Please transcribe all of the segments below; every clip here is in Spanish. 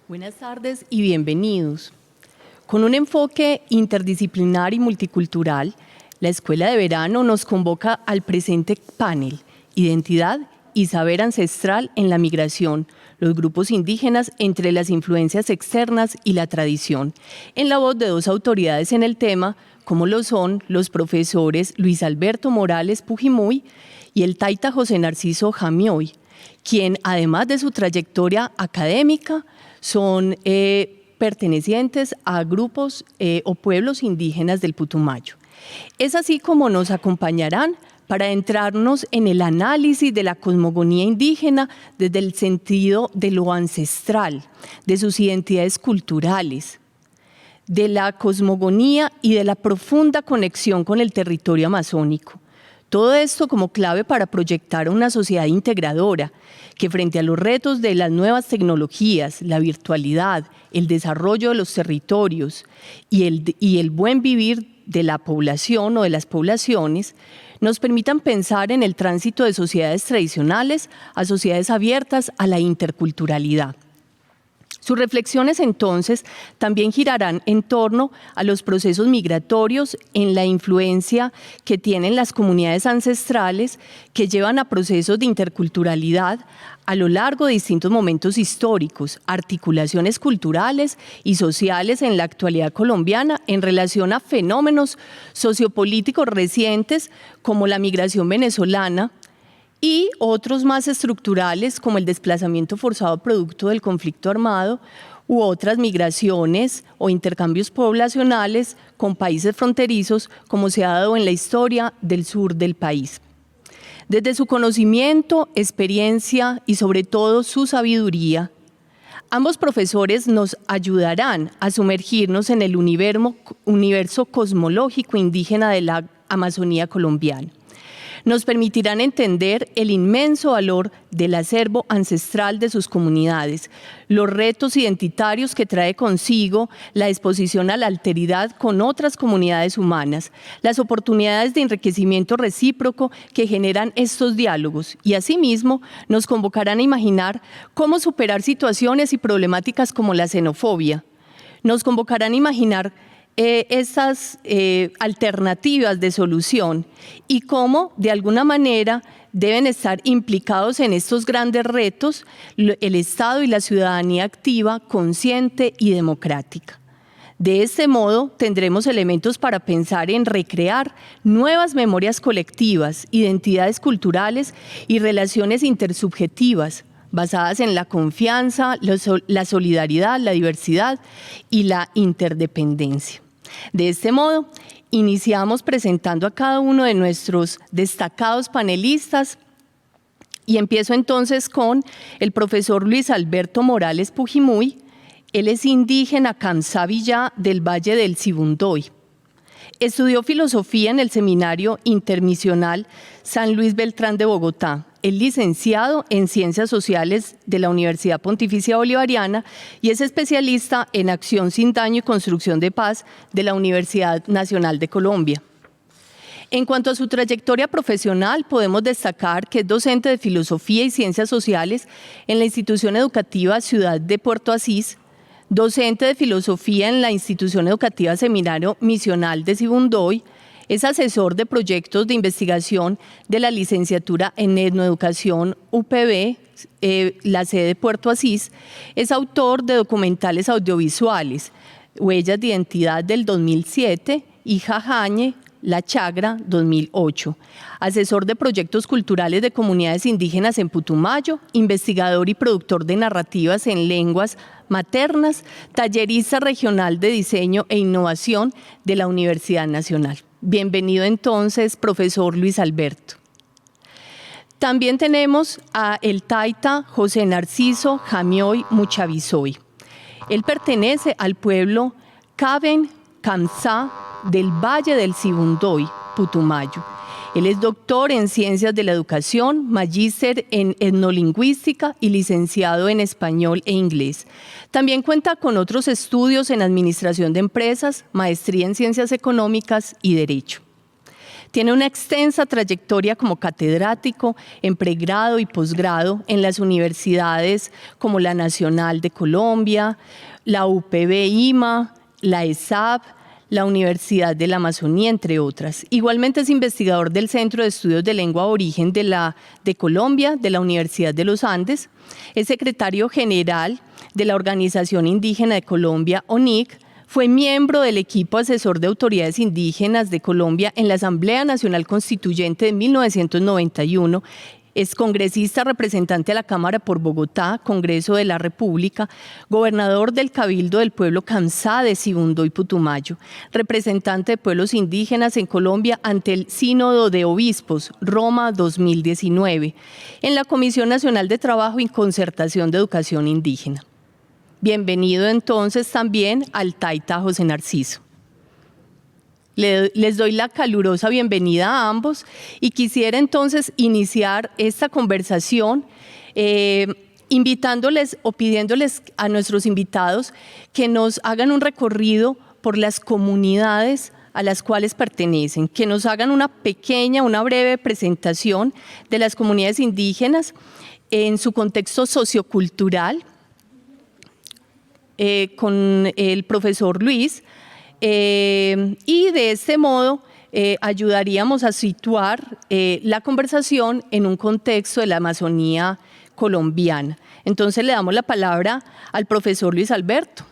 Buenas tardes y bienvenidos. Con un enfoque interdisciplinar y multicultural, la Escuela de Verano nos convoca al presente panel, Identidad y Saber Ancestral en la Migración, los grupos indígenas entre las influencias externas y la tradición, en la voz de dos autoridades en el tema, como lo son los profesores Luis Alberto Morales Pujimuy y el taita José Narciso Jamioy, quien, además de su trayectoria académica, son pertenecientes a grupos o pueblos indígenas del Putumayo. Es así como nos acompañarán para adentrarnos en el análisis de la cosmogonía indígena desde el sentido de lo ancestral, de sus identidades culturales, de la cosmogonía y de la profunda conexión con el territorio amazónico. Todo esto como clave para proyectar una sociedad integradora que, frente a los retos de las nuevas tecnologías, la virtualidad, el desarrollo de los territorios y el buen vivir de la población o de las poblaciones, nos permitan pensar en el tránsito de sociedades tradicionales a sociedades abiertas a la interculturalidad. Sus reflexiones, entonces, también girarán en torno a los procesos migratorios en la influencia que tienen las comunidades ancestrales que llevan a procesos de interculturalidad a lo largo de distintos momentos históricos, articulaciones culturales y sociales en la actualidad colombiana en relación a fenómenos sociopolíticos recientes como la migración venezolana, y otros más estructurales como el desplazamiento forzado producto del conflicto armado u otras migraciones o intercambios poblacionales con países fronterizos como se ha dado en la historia del sur del país. Desde su conocimiento, experiencia y sobre todo su sabiduría, ambos profesores nos ayudarán a sumergirnos en el universo cosmológico indígena de la Amazonía colombiana. Nos permitirán entender el inmenso valor del acervo ancestral de sus comunidades, los retos identitarios que trae consigo la exposición a la alteridad con otras comunidades humanas, las oportunidades de enriquecimiento recíproco que generan estos diálogos y, asimismo, nos convocarán a imaginar cómo superar situaciones y problemáticas como la xenofobia. Nos convocarán a imaginar estas alternativas de solución y cómo, de alguna manera, deben estar implicados en estos grandes retos el Estado y la ciudadanía activa, consciente y democrática. De este modo, tendremos elementos para pensar en recrear nuevas memorias colectivas, identidades culturales y relaciones intersubjetivas, basadas en la confianza, la solidaridad, la diversidad y la interdependencia. De este modo, iniciamos presentando a cada uno de nuestros destacados panelistas y empiezo entonces con el profesor Luis Alberto Morales Pujimuy. Él es indígena Kamsá-Villá del Valle del Sibundoy. Estudió filosofía en el Seminario Intermisional San Luis Beltrán de Bogotá. Es licenciado en Ciencias Sociales de la Universidad Pontificia Bolivariana y es especialista en Acción sin Daño y Construcción de Paz de la Universidad Nacional de Colombia. En cuanto a su trayectoria profesional, podemos destacar que es docente de Filosofía y Ciencias Sociales en la Institución Educativa Ciudad de Puerto Asís, docente de Filosofía en la Institución Educativa Seminario Misional de Sibundoy, es asesor de proyectos de investigación de la licenciatura en Etnoeducación UPB, la sede de Puerto Asís, es autor de documentales audiovisuales, Huellas de Identidad del 2007 y Jajañe, La Chagra 2008, asesor de proyectos culturales de comunidades indígenas en Putumayo, investigador y productor de narrativas en lenguas maternas, tallerista regional de diseño e innovación de la Universidad Nacional. Bienvenido entonces, profesor Luis Alberto. También tenemos a el taita José Narciso Jamioy Muchavisoy. Él pertenece al pueblo Caben Kamsá del Valle del Sibundoy, Putumayo. Él es doctor en Ciencias de la Educación, magíster en Etnolingüística y licenciado en Español e Inglés. También cuenta con otros estudios en Administración de Empresas, maestría en Ciencias Económicas y Derecho. Tiene una extensa trayectoria como catedrático en pregrado y posgrado en las universidades como la Nacional de Colombia, la UPB-IMA, la ESAP, la Universidad de la Amazonía, entre otras. Igualmente es investigador del Centro de Estudios de Lengua Aborigen de Colombia, de la Universidad de los Andes. Es secretario general de la Organización Indígena de Colombia, ONIC. Fue miembro del equipo asesor de autoridades indígenas de Colombia en la Asamblea Nacional Constituyente de 1991. Es congresista representante a la Cámara por Bogotá, Congreso de la República, gobernador del Cabildo del Pueblo Kamsá de Sibundoy, Putumayo, representante de pueblos indígenas en Colombia ante el Sínodo de Obispos, Roma 2019, en la Comisión Nacional de Trabajo y Concertación de Educación Indígena. Bienvenido entonces también al Taita José Narciso. Les doy la calurosa bienvenida a ambos y quisiera entonces iniciar esta conversación invitándoles o pidiéndoles a nuestros invitados que nos hagan un recorrido por las comunidades a las cuales pertenecen, que nos hagan una breve presentación de las comunidades indígenas en su contexto sociocultural, con el profesor Luis, y de este modo ayudaríamos a situar la conversación en un contexto de la Amazonía colombiana. Entonces le damos la palabra al profesor Luis Alberto.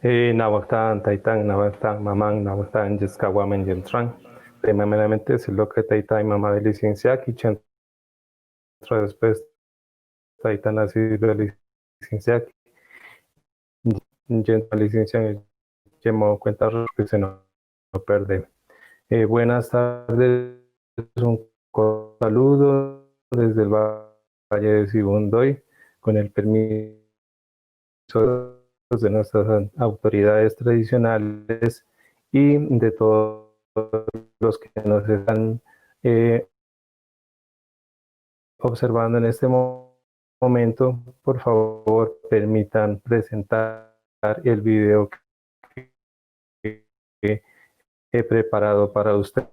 Nahuactan, Taitán, Nahuactan, Mamán, Nahuactan, Yescahuamen, Yentran. Primeramente, es lo que Taitán, mamá de licencia, aquí, después Taitán, así de licencia, la licencia, llevo cuenta que se no pierde. Buenas tardes, un saludo desde el Valle de Sibundoy, con el permiso de nuestras autoridades tradicionales y de todos los que nos están observando en este momento. Por favor, permitan presentar el video que he preparado para ustedes.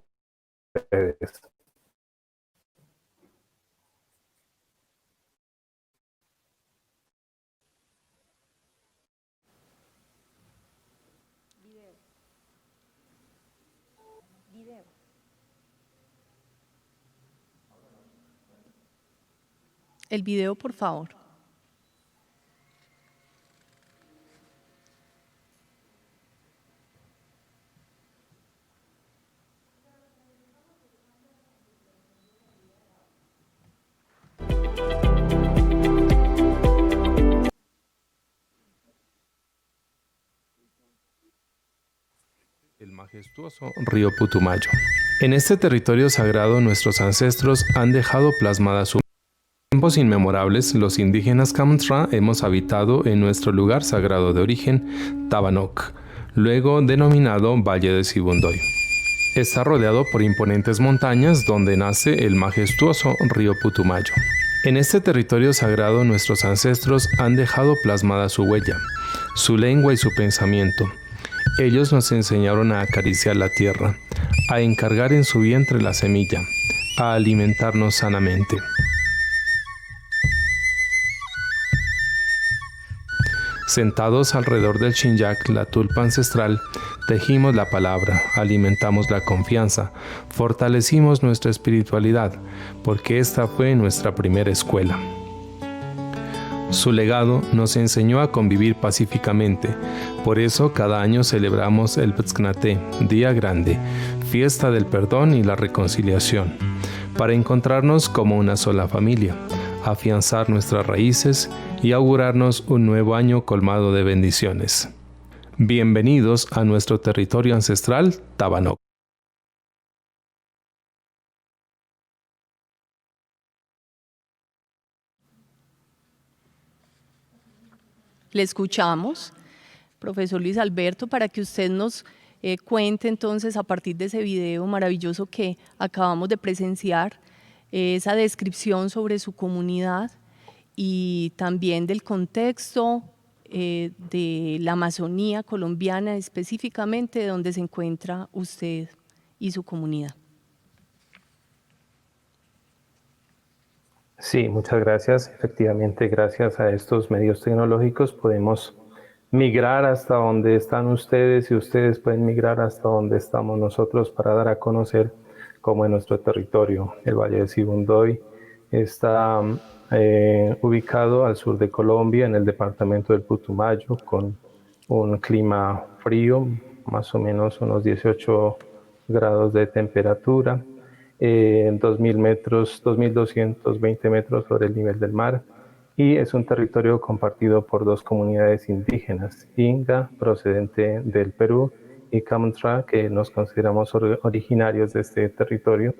El video, por favor. El majestuoso río Putumayo. En este territorio sagrado nuestros ancestros han dejado plasmada su tiempos inmemorables. Los indígenas Kamtra hemos habitado en nuestro lugar sagrado de origen, Tabanoc, luego denominado Valle de Sibundoy. Está rodeado por imponentes montañas donde nace el majestuoso río Putumayo. En este territorio sagrado nuestros ancestros han dejado plasmada su huella, su lengua y su pensamiento. Ellos nos enseñaron a acariciar la tierra, a encargar en su vientre la semilla, a alimentarnos sanamente. Sentados alrededor del Chinyac, la tulpa ancestral, tejimos la palabra, alimentamos la confianza, fortalecimos nuestra espiritualidad, porque esta fue nuestra primera escuela. Su legado nos enseñó a convivir pacíficamente, por eso cada año celebramos el Ptzknate, Día Grande, fiesta del perdón y la reconciliación, para encontrarnos como una sola familia, afianzar nuestras raíces y augurarnos un nuevo año colmado de bendiciones. Bienvenidos a nuestro territorio ancestral, Tabanoc. Le escuchamos, profesor Luis Alberto, para que usted nos cuente entonces a partir de ese video maravilloso que acabamos de presenciar, esa descripción sobre su comunidad y también del contexto de la Amazonía colombiana, específicamente donde se encuentra usted y su comunidad. Sí, muchas gracias. Efectivamente, gracias a estos medios tecnológicos podemos migrar hasta donde están ustedes y ustedes pueden migrar hasta donde estamos nosotros para dar a conocer cómo en nuestro territorio, el Valle de Sibundoy, está ubicado al sur de Colombia, en el departamento del Putumayo, con un clima frío, más o menos unos 18 grados de temperatura, 2.000 metros, 2.220 metros sobre el nivel del mar, y es un territorio compartido por dos comunidades indígenas, Inga, procedente del Perú, y Camantra, que nos consideramos originarios de este territorio,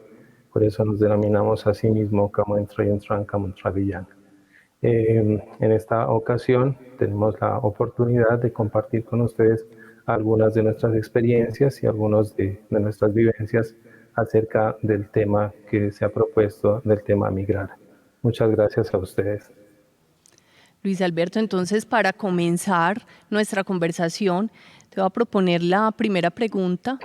por eso nos denominamos a sí mismo Camantra Yentran Camantra Villán. En esta ocasión tenemos la oportunidad de compartir con ustedes algunas de nuestras experiencias y algunas de nuestras vivencias acerca del tema que se ha propuesto, del tema migrar. Muchas gracias a ustedes. Luis Alberto, entonces para comenzar nuestra conversación, te voy a proponer la primera pregunta.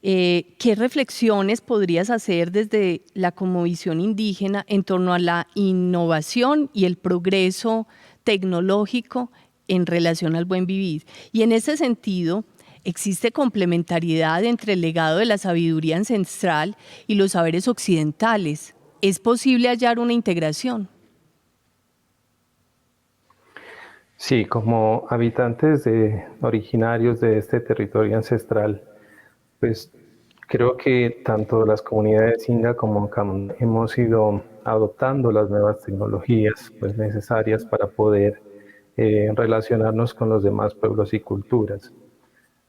¿Qué reflexiones podrías hacer desde la cosmovisión indígena en torno a la innovación y el progreso tecnológico en relación al buen vivir? Y en ese sentido, ¿existe complementariedad entre el legado de la sabiduría ancestral y los saberes occidentales? ¿Es posible hallar una integración? Sí, como habitantes originarios de este territorio ancestral, pues creo que tanto las comunidades Inga como Cam hemos ido adoptando las nuevas tecnologías pues, necesarias para poder relacionarnos con los demás pueblos y culturas.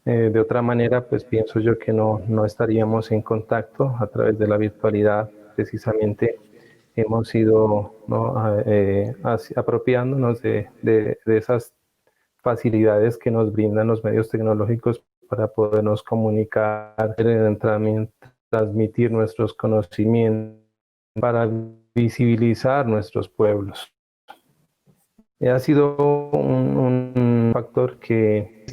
De otra manera, pues pienso yo que no estaríamos en contacto a través de la virtualidad. Precisamente hemos ido, ¿no?, apropiándonos de esas facilidades que nos brindan los medios tecnológicos para podernos comunicar, también transmitir nuestros conocimientos, para visibilizar nuestros pueblos. Ha sido un factor que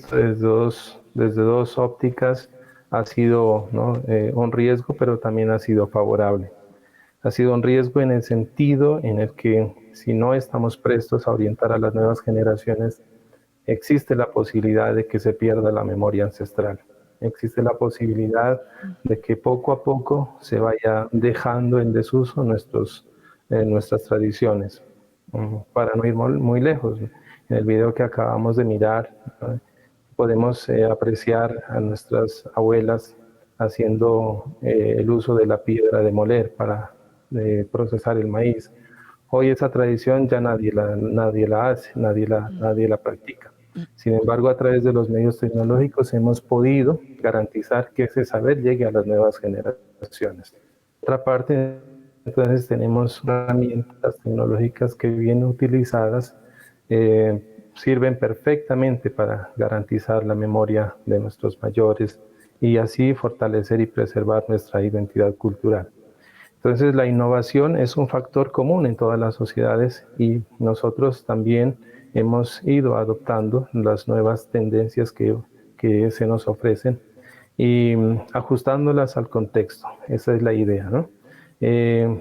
desde dos ópticas ha sido, ¿no?, un riesgo, pero también ha sido favorable. Ha sido un riesgo en el sentido en el que si no estamos prestos a orientar a las nuevas generaciones, existe la posibilidad de que se pierda la memoria ancestral. Existe la posibilidad de que poco a poco se vaya dejando en desuso nuestras tradiciones. Para no ir muy lejos, en el video que acabamos de mirar, podemos apreciar a nuestras abuelas haciendo el uso de la piedra de moler para procesar el maíz. Hoy esa tradición ya nadie la hace, nadie la practica. Sin embargo, a través de los medios tecnológicos hemos podido garantizar que ese saber llegue a las nuevas generaciones. Por otra parte, entonces tenemos herramientas tecnológicas que bien utilizadas sirven perfectamente para garantizar la memoria de nuestros mayores y así fortalecer y preservar nuestra identidad cultural. Entonces la innovación es un factor común en todas las sociedades y nosotros también hemos ido adoptando las nuevas tendencias que se nos ofrecen y ajustándolas al contexto. Esa es la idea, ¿no?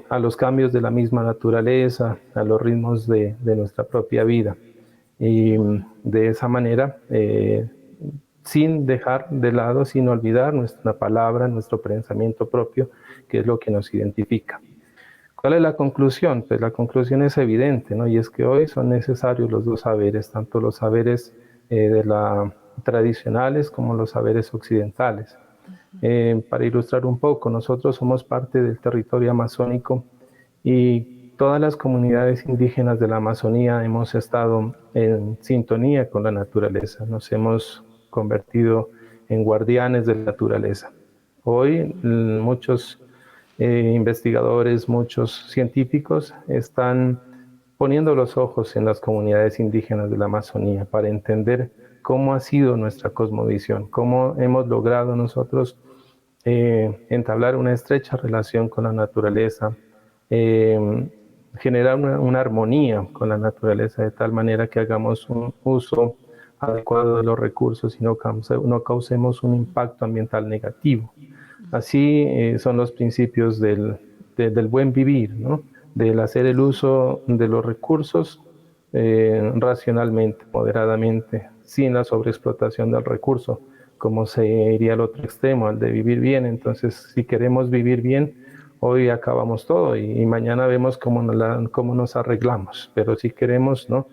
A los cambios de la misma naturaleza, a los ritmos de nuestra propia vida. Y de esa manera, sin dejar de lado, sin olvidar nuestra palabra, nuestro pensamiento propio, que es lo que nos identifica. ¿Cuál es la conclusión? Pues la conclusión es evidente, ¿no? Y es que hoy son necesarios los dos saberes, tanto los saberes tradicionales como los saberes occidentales. Para ilustrar un poco, nosotros somos parte del territorio amazónico y todas las comunidades indígenas de la Amazonía hemos estado en sintonía con la naturaleza, nos hemos convertido en guardianes de la naturaleza. Hoy muchos investigadores, muchos científicos están poniendo los ojos en las comunidades indígenas de la Amazonía para entender cómo ha sido nuestra cosmovisión, cómo hemos logrado nosotros entablar una estrecha relación con la naturaleza, generar una armonía con la naturaleza de tal manera que hagamos un uso adecuado de los recursos y no causemos un impacto ambiental negativo. Así son los principios del buen vivir, ¿no? Del hacer el uso de los recursos racionalmente, moderadamente, sin la sobreexplotación del recurso, como se iría al otro extremo, al de vivir bien. Entonces, si queremos vivir bien, hoy acabamos todo y mañana vemos cómo nos arreglamos. Pero si queremos, ¿no?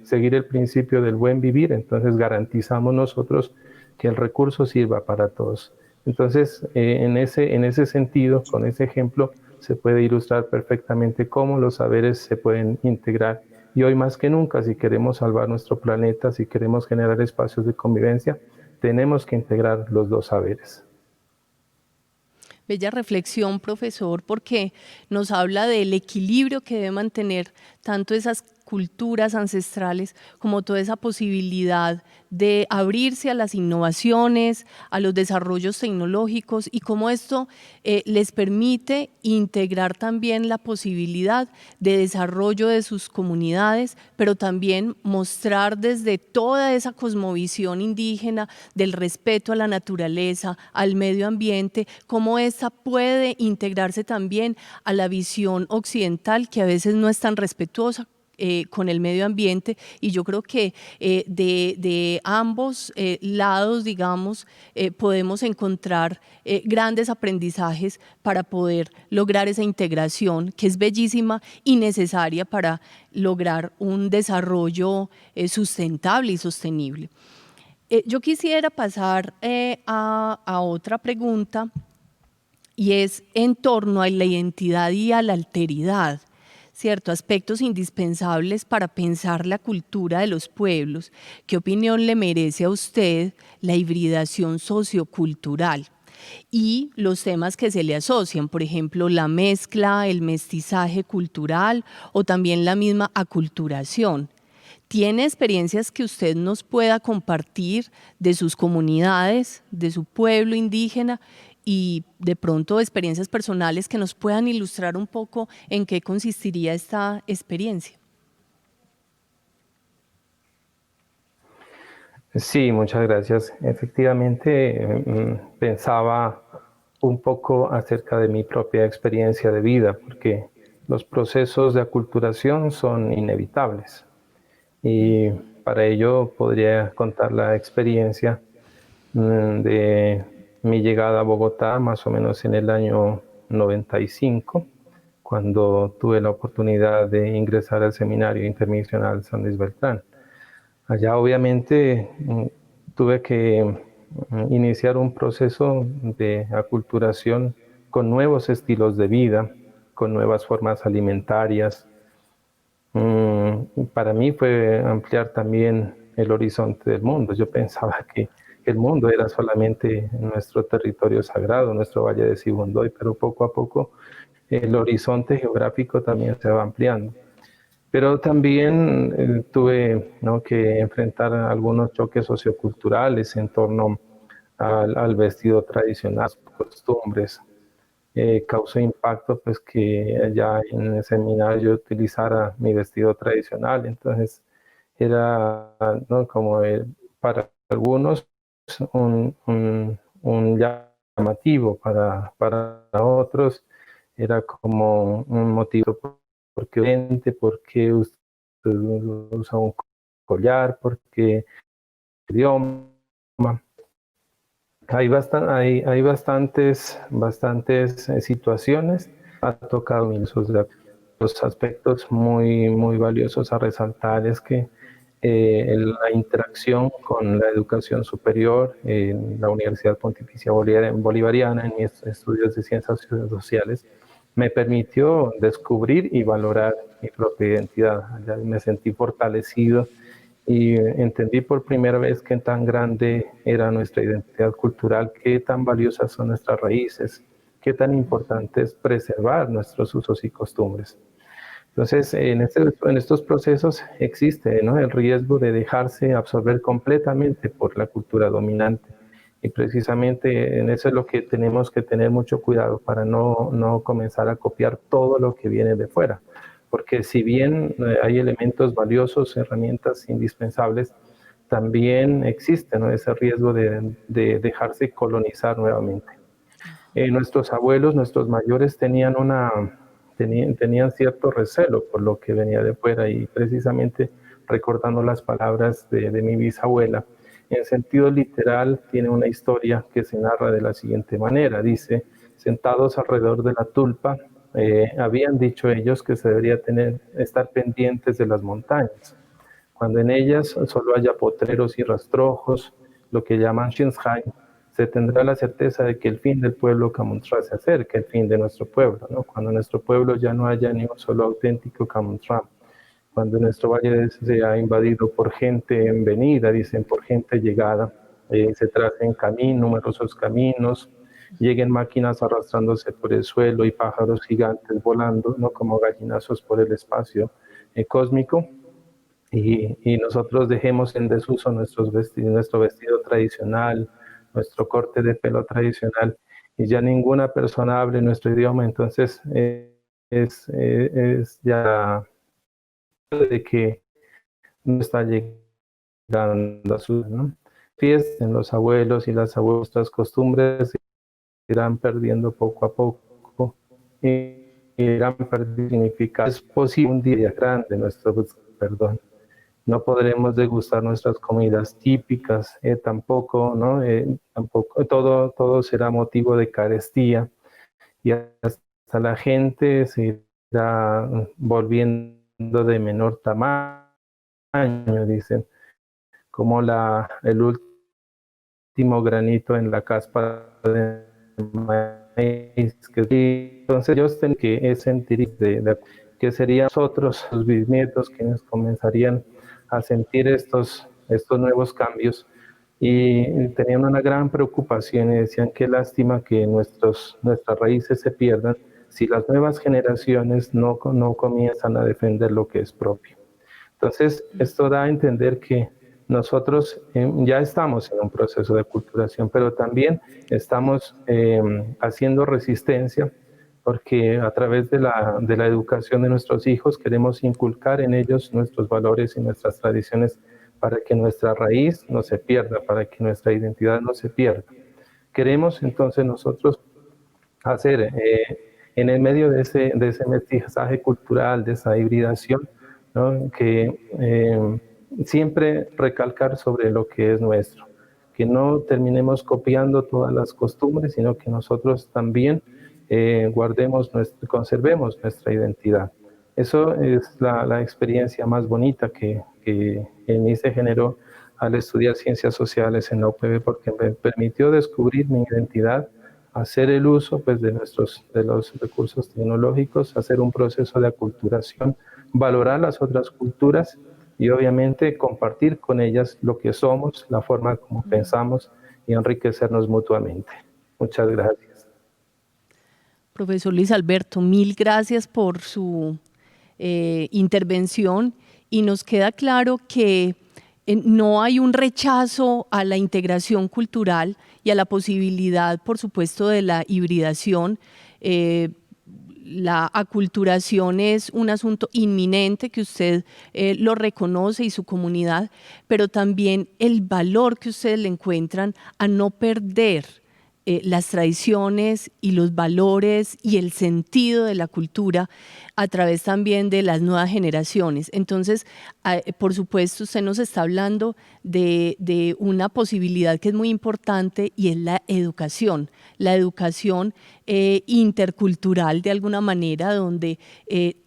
Seguir el principio del buen vivir, entonces garantizamos nosotros que el recurso sirva para todos. Entonces, en ese sentido, con ese ejemplo, se puede ilustrar perfectamente cómo los saberes se pueden integrar. Y hoy más que nunca, si queremos salvar nuestro planeta, si queremos generar espacios de convivencia, tenemos que integrar los dos saberes. Bella reflexión, profesor, porque nos habla del equilibrio que debe mantener tanto esas culturas ancestrales como toda esa posibilidad de abrirse a las innovaciones, a los desarrollos tecnológicos y cómo esto les permite integrar también la posibilidad de desarrollo de sus comunidades, pero también mostrar desde toda esa cosmovisión indígena del respeto a la naturaleza, al medio ambiente, cómo esta puede integrarse también a la visión occidental que a veces no es tan respetuosa con el medio ambiente, y yo creo que de ambos lados, digamos, podemos encontrar grandes aprendizajes para poder lograr esa integración que es bellísima y necesaria para lograr un desarrollo sustentable y sostenible. Yo quisiera pasar a otra pregunta, y es en torno a la identidad y a la alteridad, ¿cierto? Aspectos indispensables para pensar la cultura de los pueblos. ¿Qué opinión le merece a usted la hibridación sociocultural? Y los temas que se le asocian, por ejemplo, la mezcla, el mestizaje cultural o también la misma aculturación. ¿Tiene experiencias que usted nos pueda compartir de sus comunidades, de su pueblo indígena, y de pronto experiencias personales que nos puedan ilustrar un poco en qué consistiría esta experiencia? Sí, muchas gracias. Efectivamente, pensaba un poco acerca de mi propia experiencia de vida, porque los procesos de aculturación son inevitables. Y para ello podría contar la experiencia de mi llegada a Bogotá, más o menos en el año 95, cuando tuve la oportunidad de ingresar al Seminario Intermisional San Luis Beltrán. Allá obviamente tuve que iniciar un proceso de aculturación con nuevos estilos de vida, con nuevas formas alimentarias. Para mí fue ampliar también el horizonte del mundo. Yo pensaba que el mundo era solamente nuestro territorio sagrado, nuestro Valle de Sibundoy, pero poco a poco el horizonte geográfico también se va ampliando. Pero también tuve, ¿no?, que enfrentar algunos choques socioculturales en torno al vestido tradicional, costumbres. Causó impacto pues que ya en el seminario yo utilizara mi vestido tradicional, entonces era, ¿no?, como para algunos un llamativo, para otros era como un motivo. ¿Por qué usted usa un collar? ¿Por qué idioma? Hay bastantes situaciones. Ha tocado los aspectos muy valiosos a resaltar es que la interacción con la educación superior en la Universidad Pontificia Bolivariana, en mis estudios de ciencias sociales, me permitió descubrir y valorar mi propia identidad. Ya me sentí fortalecido y entendí por primera vez qué tan grande era nuestra identidad cultural, qué tan valiosas son nuestras raíces, qué tan importante es preservar nuestros usos y costumbres. Entonces, en estos procesos existe, ¿no?, el riesgo de dejarse absorber completamente por la cultura dominante. Y precisamente en eso es lo que tenemos que tener mucho cuidado para no comenzar a copiar todo lo que viene de fuera. porque si bien hay elementos valiosos, herramientas indispensables, también existe, ¿no?, ese riesgo de dejarse colonizar nuevamente. Nuestros abuelos, nuestros mayores tenían cierto recelo por lo que venía de fuera, y precisamente recordando las palabras de mi bisabuela, en sentido literal tiene una historia que se narra de la siguiente manera. Dice: sentados alrededor de la tulpa, habían dicho ellos que se debería estar pendientes de las montañas, cuando en ellas solo haya potreros y rastrojos, lo que llaman Shinshain, se tendrá la certeza de que el fin del pueblo Camuntra se acerca, el fin de nuestro pueblo, ¿no? Cuando en nuestro pueblo ya no haya ni un solo auténtico Camuntra, cuando nuestro valle sea invadido por gente venida, dicen, por gente llegada, se tracen numerosos caminos, lleguen máquinas arrastrándose por el suelo y pájaros gigantes volando, ¿no?, como gallinazos por el espacio cósmico, y nosotros dejemos en desuso nuestro vestido tradicional, nuestro corte de pelo tradicional, y ya ninguna persona hable nuestro idioma. Entonces es ya de que no está llegando a su, ¿no?, fiestas. En los abuelos y las abuelas, estas costumbres se irán perdiendo poco a poco, y irán perdiendo significado. Es posible un día grande nuestro perdón. No podremos degustar nuestras comidas típicas, tampoco, ¿no? Tampoco, todo será motivo de carestía, y hasta la gente se irá volviendo de menor tamaño, dicen, como el último granito en la caspa de maíz. Entonces ellos tienen que sentir que serían nosotros, sus bisnietos, quienes comenzarían a sentir estos nuevos cambios, y tenían una gran preocupación y decían: qué lástima que nuestras raíces se pierdan si las nuevas generaciones no comienzan a defender lo que es propio. Entonces, esto da a entender que nosotros ya estamos en un proceso de aculturación, pero también estamos haciendo resistencia, porque a través de la educación de nuestros hijos queremos inculcar en ellos nuestros valores y nuestras tradiciones, para que nuestra raíz no se pierda, para que nuestra identidad no se pierda. Queremos entonces nosotros hacer, en el medio de ese mestizaje cultural, de esa hibridación, ¿no?, que siempre recalcar sobre lo que es nuestro, que no terminemos copiando todas las costumbres, sino que nosotros también conservemos nuestra identidad. Eso es la experiencia más bonita que en mí se generó al estudiar ciencias sociales en la UPB, porque me permitió descubrir mi identidad, hacer el uso, pues, de los recursos tecnológicos, hacer un proceso de aculturación, valorar las otras culturas y obviamente compartir con ellas lo que somos, la forma como pensamos, y enriquecernos mutuamente. Muchas gracias. Profesor Luis Alberto, mil gracias por su intervención, y nos queda claro que no hay un rechazo a la integración cultural y a la posibilidad, por supuesto, de la hibridación. La aculturación es un asunto inminente, que usted lo reconoce, y su comunidad, pero también el valor que ustedes le encuentran a no perder las tradiciones y los valores y el sentido de la cultura a través también de las nuevas generaciones. Entonces, por supuesto, usted nos está hablando de una posibilidad que es muy importante, y es la educación intercultural, de alguna manera, donde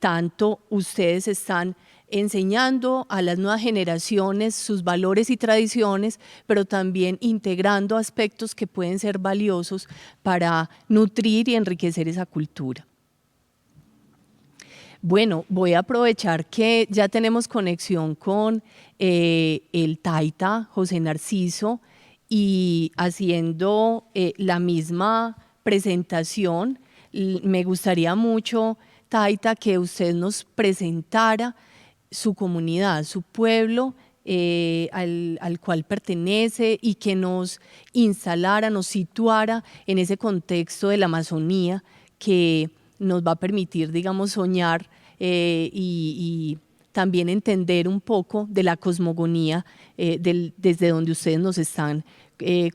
tanto ustedes están enseñando a las nuevas generaciones sus valores y tradiciones, pero también integrando aspectos que pueden ser valiosos para nutrir y enriquecer esa cultura. Bueno, voy a aprovechar que ya tenemos conexión con el taita José Narciso, y haciendo la misma presentación, me gustaría mucho, taita, que usted nos presentara su comunidad, su pueblo al cual pertenece, y que nos instalara, nos situara en ese contexto de la Amazonía, que nos va a permitir, digamos, soñar y también entender un poco de la cosmogonía desde donde ustedes nos están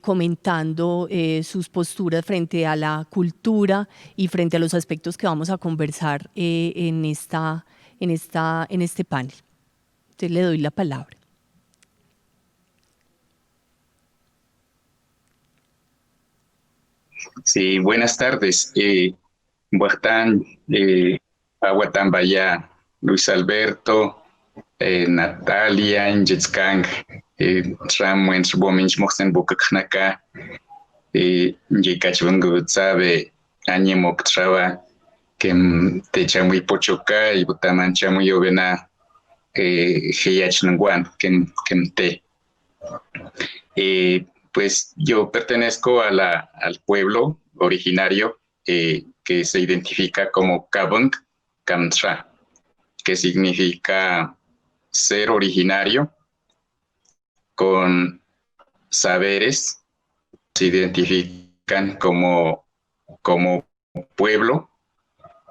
comentando sus posturas frente a la cultura y frente a los aspectos que vamos a conversar en este panel. Entonces le doy la palabra. Sí, buenas tardes. Buatán, Aguatán Baya, Luis Alberto, Natalia, Injetskang, Ramwen, Bominch, Moxen, Bukaknaka, Yikachungu, Sabe, Añemok Traba, que te chamuy pochoca y Butaman chamuy ovena, Heyachnanguan, que te. Pues yo pertenezco al pueblo originario que se identifica como Kabung Kamtra, que significa ser originario con saberes, se identifican como pueblo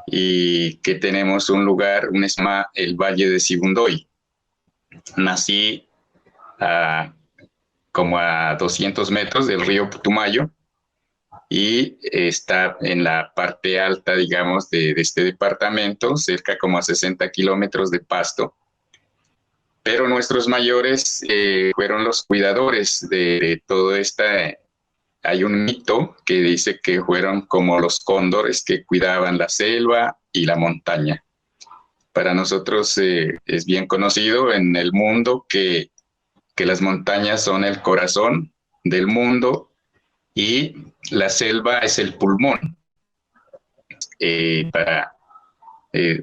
y que tenemos un lugar, un esma, el Valle de Sibundoy. Nací como a 200 metros del río Putumayo y está en la parte alta, digamos, de este departamento, cerca como a 60 kilómetros de Pasto. Pero nuestros mayores fueron los cuidadores de todo esta. Hay un mito que dice que fueron como los cóndores que cuidaban la selva y la montaña. Para nosotros es bien conocido en el mundo que las montañas son el corazón del mundo y la selva es el pulmón.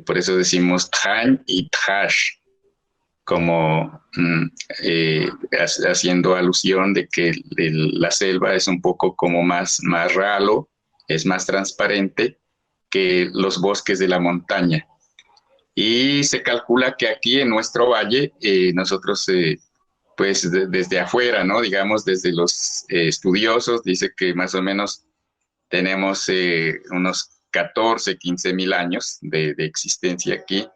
Por eso decimos Tjan y Tjash, como haciendo alusión de que la selva es un poco como más ralo, es más transparente que los bosques de la montaña. Y se calcula que aquí en nuestro valle nosotros pues desde afuera, ¿no? Digamos, desde los estudiosos, dice que más o menos tenemos unos 14, 15 mil años de existencia aquí,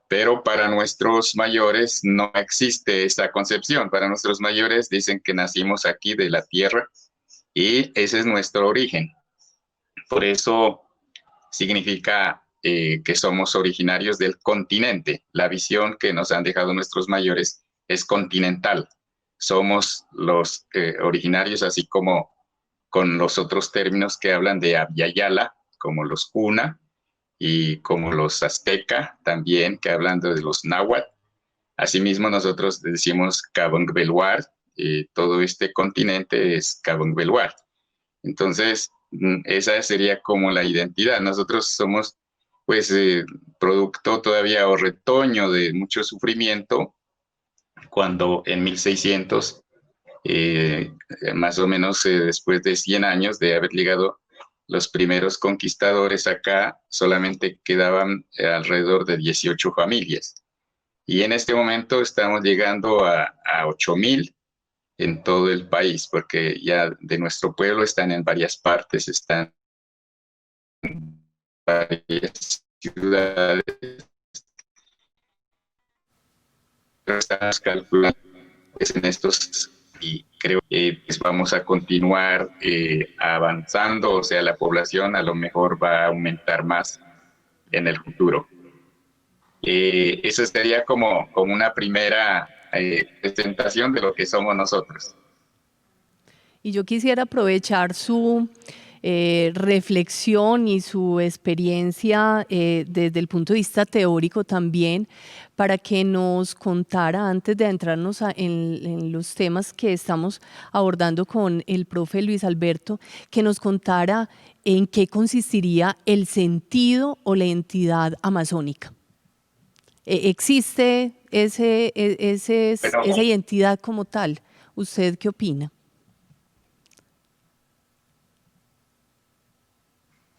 pero para nuestros mayores no existe esa concepción. Para nuestros mayores dicen que nacimos aquí de la tierra y ese es nuestro origen. Por eso significa que somos originarios del continente. La visión que nos han dejado nuestros mayores es continental. Somos los originarios, así como con los otros términos que hablan de Abyayala, como los Cuna, y como los Azteca, también, que hablan de los Náhuatl. Asimismo, nosotros decimos Kabung Belwar, todo este continente es Kabung Belwar. Entonces, esa sería como la identidad. Nosotros somos, pues, producto todavía o retoño de mucho sufrimiento, cuando en 1600, más o menos después de 100 años de haber llegado los primeros conquistadores acá, solamente quedaban alrededor de 18 familias. Y en este momento estamos llegando a 8,000 en todo el país, porque ya de nuestro pueblo están en varias partes, están en varias ciudades. Estamos calculando en estos, y creo que pues vamos a continuar avanzando, o sea, la población a lo mejor va a aumentar más en el futuro. Eso sería como una primera presentación de lo que somos nosotros. Y yo quisiera aprovechar su reflexión y su experiencia desde el punto de vista teórico también, para que nos contara, antes de adentrarnos en los temas que estamos abordando con el profe Luis Alberto, que nos contara en qué consistiría el sentido o la entidad amazónica. ¿Existe esa identidad como tal? ¿Usted qué opina?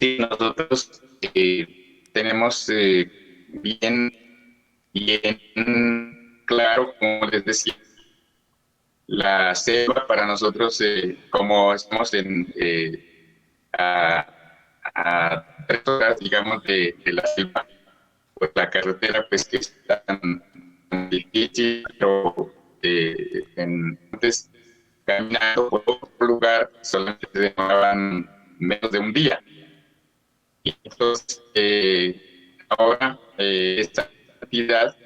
Sí, nosotros tenemos bien claro, como les decía, la selva para nosotros, como estamos a 3 horas, digamos, de la selva, pues la carretera pues que es tan difícil, pero antes caminando por otro lugar solamente se demoraban menos de un día. Y entonces ahora esta actividad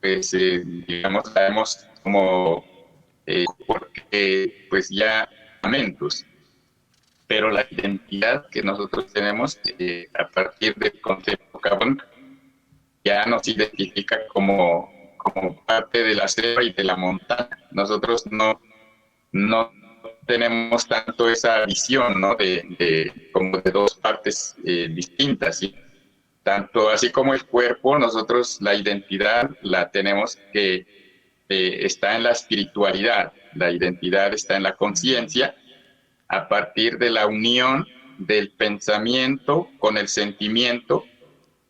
pues digamos la vemos como porque pues ya lamentos, pero la identidad que nosotros tenemos a partir del concepto Cabón ya nos identifica como parte de la selva y de la montaña. Nosotros no tenemos tanto esa visión, ¿no? Como de dos partes distintas, ¿sí? Tanto así como el cuerpo, nosotros la identidad la tenemos que está en la espiritualidad, la identidad está en la conciencia, a partir de la unión del pensamiento con el sentimiento,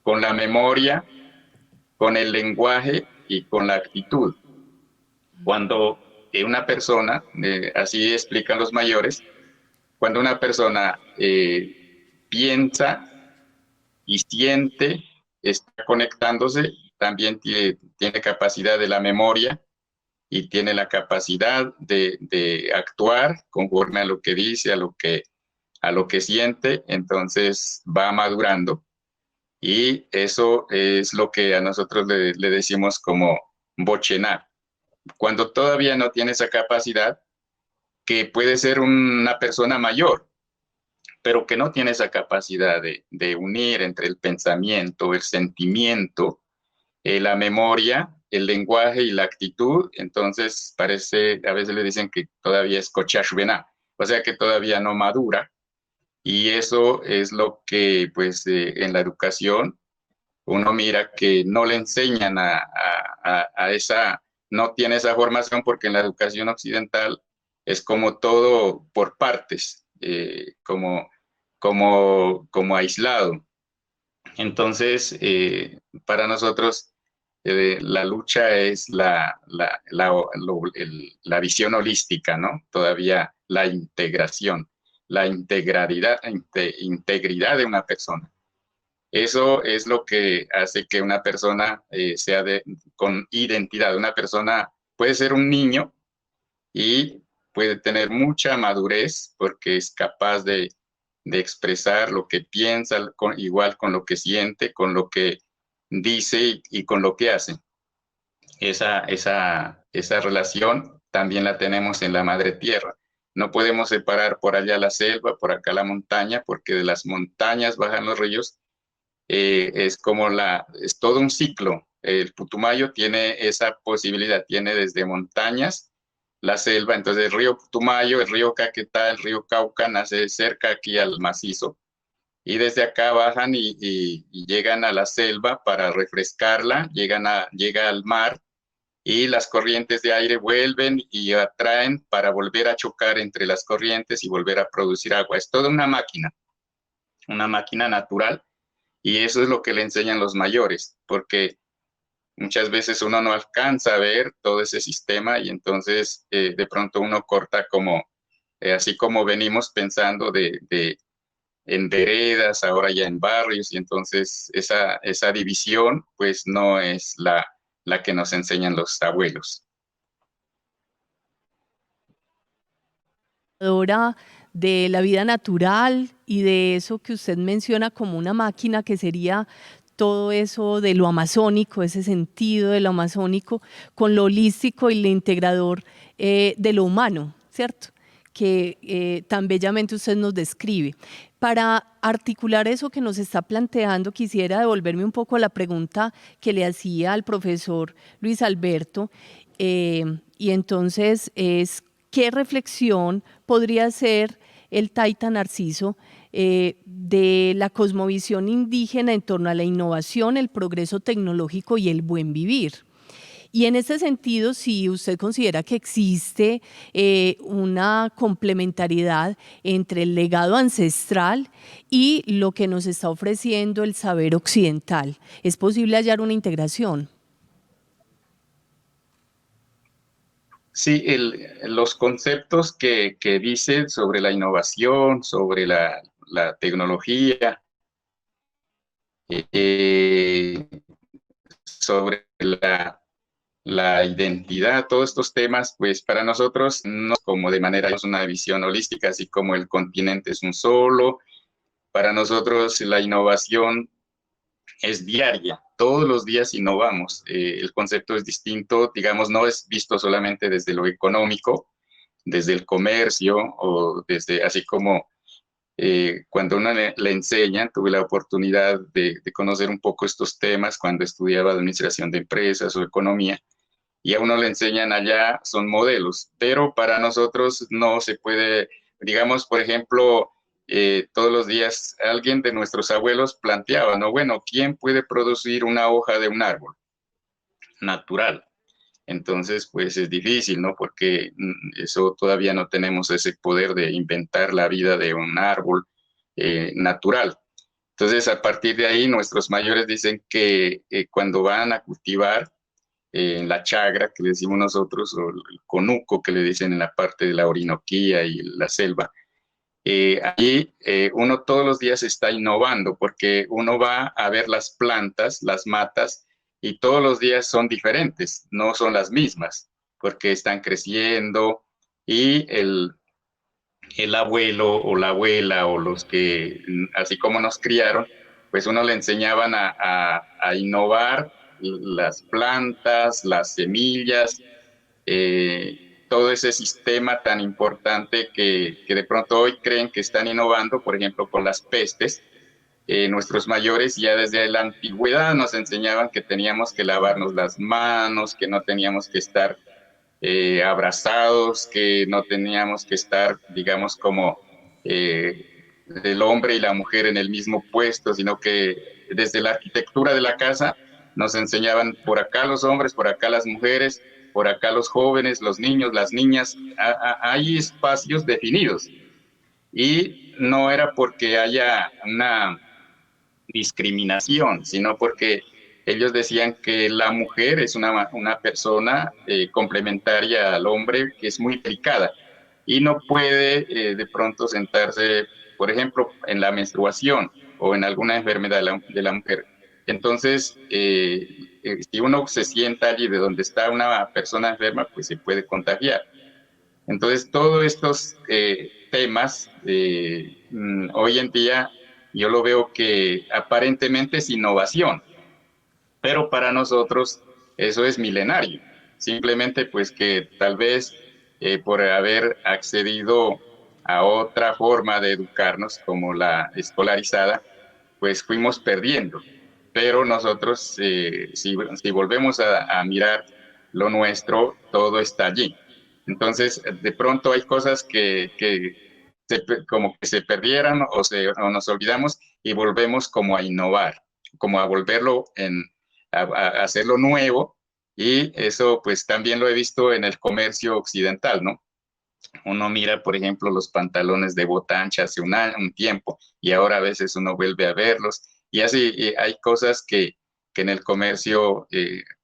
con la memoria, con el lenguaje y con la actitud. Cuando una persona, así explican los mayores, cuando una persona piensa y siente, está conectándose, también tiene capacidad de la memoria y tiene la capacidad de actuar conforme a lo que dice, a lo que siente, entonces va madurando. Y eso es lo que a nosotros le decimos como bochenar. Cuando todavía no tiene esa capacidad, que puede ser una persona mayor, pero que no tiene esa capacidad de unir entre el pensamiento, el sentimiento, la memoria, el lenguaje y la actitud, entonces parece, a veces le dicen que todavía es cochashvená, o sea que todavía no madura, y eso es lo que pues en la educación uno mira que no le enseñan a esa, no tiene esa formación porque en la educación occidental es como todo por partes, como aislado. Entonces, para nosotros la lucha es la visión holística, ¿no? Todavía la integración, la integridad de una persona. Eso es lo que hace que una persona sea con identidad. Una persona puede ser un niño y puede tener mucha madurez porque es capaz de expresar lo que piensa, igual con lo que siente, con lo que dice y con lo que hace. Esa relación también la tenemos en la madre tierra. No podemos separar por allá la selva, por acá la montaña, porque de las montañas bajan los ríos. Es todo un ciclo. El Putumayo tiene esa posibilidad, tiene desde montañas, la selva, entonces el río Putumayo, el río Caquetá, el río Cauca nace cerca aquí al macizo y desde acá bajan y llegan a la selva para refrescarla, llega al mar y las corrientes de aire vuelven y atraen para volver a chocar entre las corrientes y volver a producir agua. Es toda una máquina natural. Y eso es lo que le enseñan los mayores, porque muchas veces uno no alcanza a ver todo ese sistema y entonces de pronto uno corta como, así como venimos pensando en veredas, ahora ya en barrios, y entonces esa división pues no es la que nos enseñan los abuelos. De la vida natural y de eso que usted menciona como una máquina que sería todo eso de lo amazónico, ese sentido de lo amazónico, con lo holístico y lo integrador de lo humano, ¿cierto? Que tan bellamente usted nos describe. Para articular eso que nos está planteando, quisiera devolverme un poco a la pregunta que le hacía al profesor Luis Alberto, y entonces es ¿qué reflexión podría hacer el Taita Narciso de la cosmovisión indígena en torno a la innovación, el progreso tecnológico y el buen vivir? Y en ese sentido, si usted considera que existe una complementariedad entre el legado ancestral y lo que nos está ofreciendo el saber occidental, ¿es posible hallar una integración? Sí, los conceptos que dicen sobre la innovación, sobre la tecnología, sobre la identidad, todos estos temas, pues para nosotros, no como de manera, es una visión holística, así como el continente es un solo, para nosotros la innovación es diaria, todos los días innovamos, el concepto es distinto, digamos, no es visto solamente desde lo económico, desde el comercio o desde, así como cuando uno le enseñan, tuve la oportunidad de conocer un poco estos temas cuando estudiaba administración de empresas o economía, y a uno le enseñan allá, son modelos, pero para nosotros no se puede, digamos, por ejemplo, todos los días alguien de nuestros abuelos planteaba, ¿no? Bueno, ¿quién puede producir una hoja de un árbol natural? Entonces, pues es difícil, ¿no? Porque eso todavía no tenemos ese poder de inventar la vida de un árbol natural. Entonces, a partir de ahí, nuestros mayores dicen que cuando van a cultivar en la chagra, que le decimos nosotros, o el conuco, que le dicen en la parte de la Orinoquía y la selva, allí uno todos los días está innovando porque uno va a ver las plantas, las matas, y todos los días son diferentes, no son las mismas, porque están creciendo y el abuelo o la abuela o los que, así como nos criaron, pues uno le enseñaban a innovar las plantas, las semillas, todo ese sistema tan importante que de pronto hoy creen que están innovando, por ejemplo, con las pestes. Nuestros mayores ya desde la antigüedad nos enseñaban que teníamos que lavarnos las manos, que no teníamos que estar abrazados, que no teníamos que estar, digamos, como el hombre y la mujer en el mismo puesto, sino que desde la arquitectura de la casa nos enseñaban por acá los hombres, por acá las mujeres, por acá los jóvenes, los niños, las niñas. Hay espacios definidos y no era porque haya una discriminación, sino porque ellos decían que la mujer es una persona complementaria al hombre que es muy delicada y no puede de pronto sentarse, por ejemplo, en la menstruación o en alguna enfermedad de la mujer. Entonces, si uno se sienta allí de donde está una persona enferma, pues se puede contagiar. Entonces, todos estos temas, hoy en día, yo lo veo que aparentemente es innovación, pero para nosotros eso es milenario. Simplemente pues que tal vez por haber accedido a otra forma de educarnos como la escolarizada, pues fuimos perdiendo. Pero nosotros, si volvemos a mirar lo nuestro, todo está allí. Entonces, de pronto hay cosas como que se perdieran o nos olvidamos y volvemos como a innovar, como a volverlo a hacerlo nuevo, y eso pues también lo he visto en el comercio occidental, ¿no? Uno mira, por ejemplo, los pantalones de bota ancha hace un tiempo y ahora a veces uno vuelve a verlos y así hay cosas que en el comercio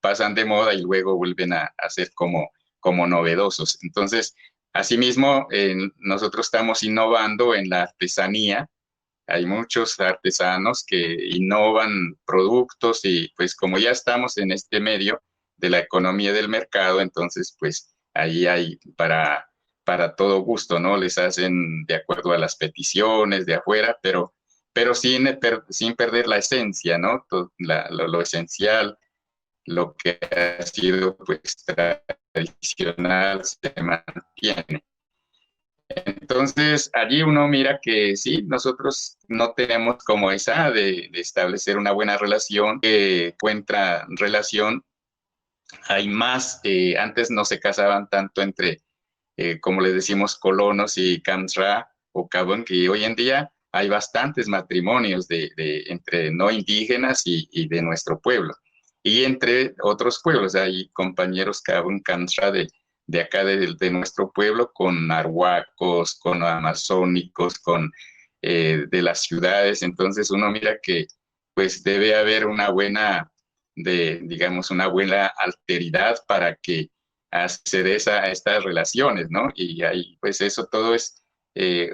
pasan de moda y luego vuelven a ser como novedosos. Entonces, asimismo, nosotros estamos innovando en la artesanía. Hay muchos artesanos que innovan productos y pues como ya estamos en este medio de la economía del mercado, entonces pues ahí hay para todo gusto, ¿no? Les hacen de acuerdo a las peticiones de afuera, pero sin perder la esencia, ¿no? Lo esencial, lo que ha sido pues tradicional se mantiene. Entonces, allí uno mira que sí, nosotros no tenemos como esa de establecer una buena relación, que encuentra relación. Hay más, antes no se casaban tanto entre, como les decimos, colonos y Kamsra o Kabun, que hoy en día hay bastantes matrimonios entre no indígenas y de nuestro pueblo. Y entre otros pueblos, hay compañeros Kabun, Kamsra de acá de nuestro pueblo, con arhuacos, con amazónicos, con de las ciudades. Entonces uno mira que pues debe haber una buena, digamos, una buena alteridad para que hacer estas relaciones, ¿no? Y ahí pues eso todo es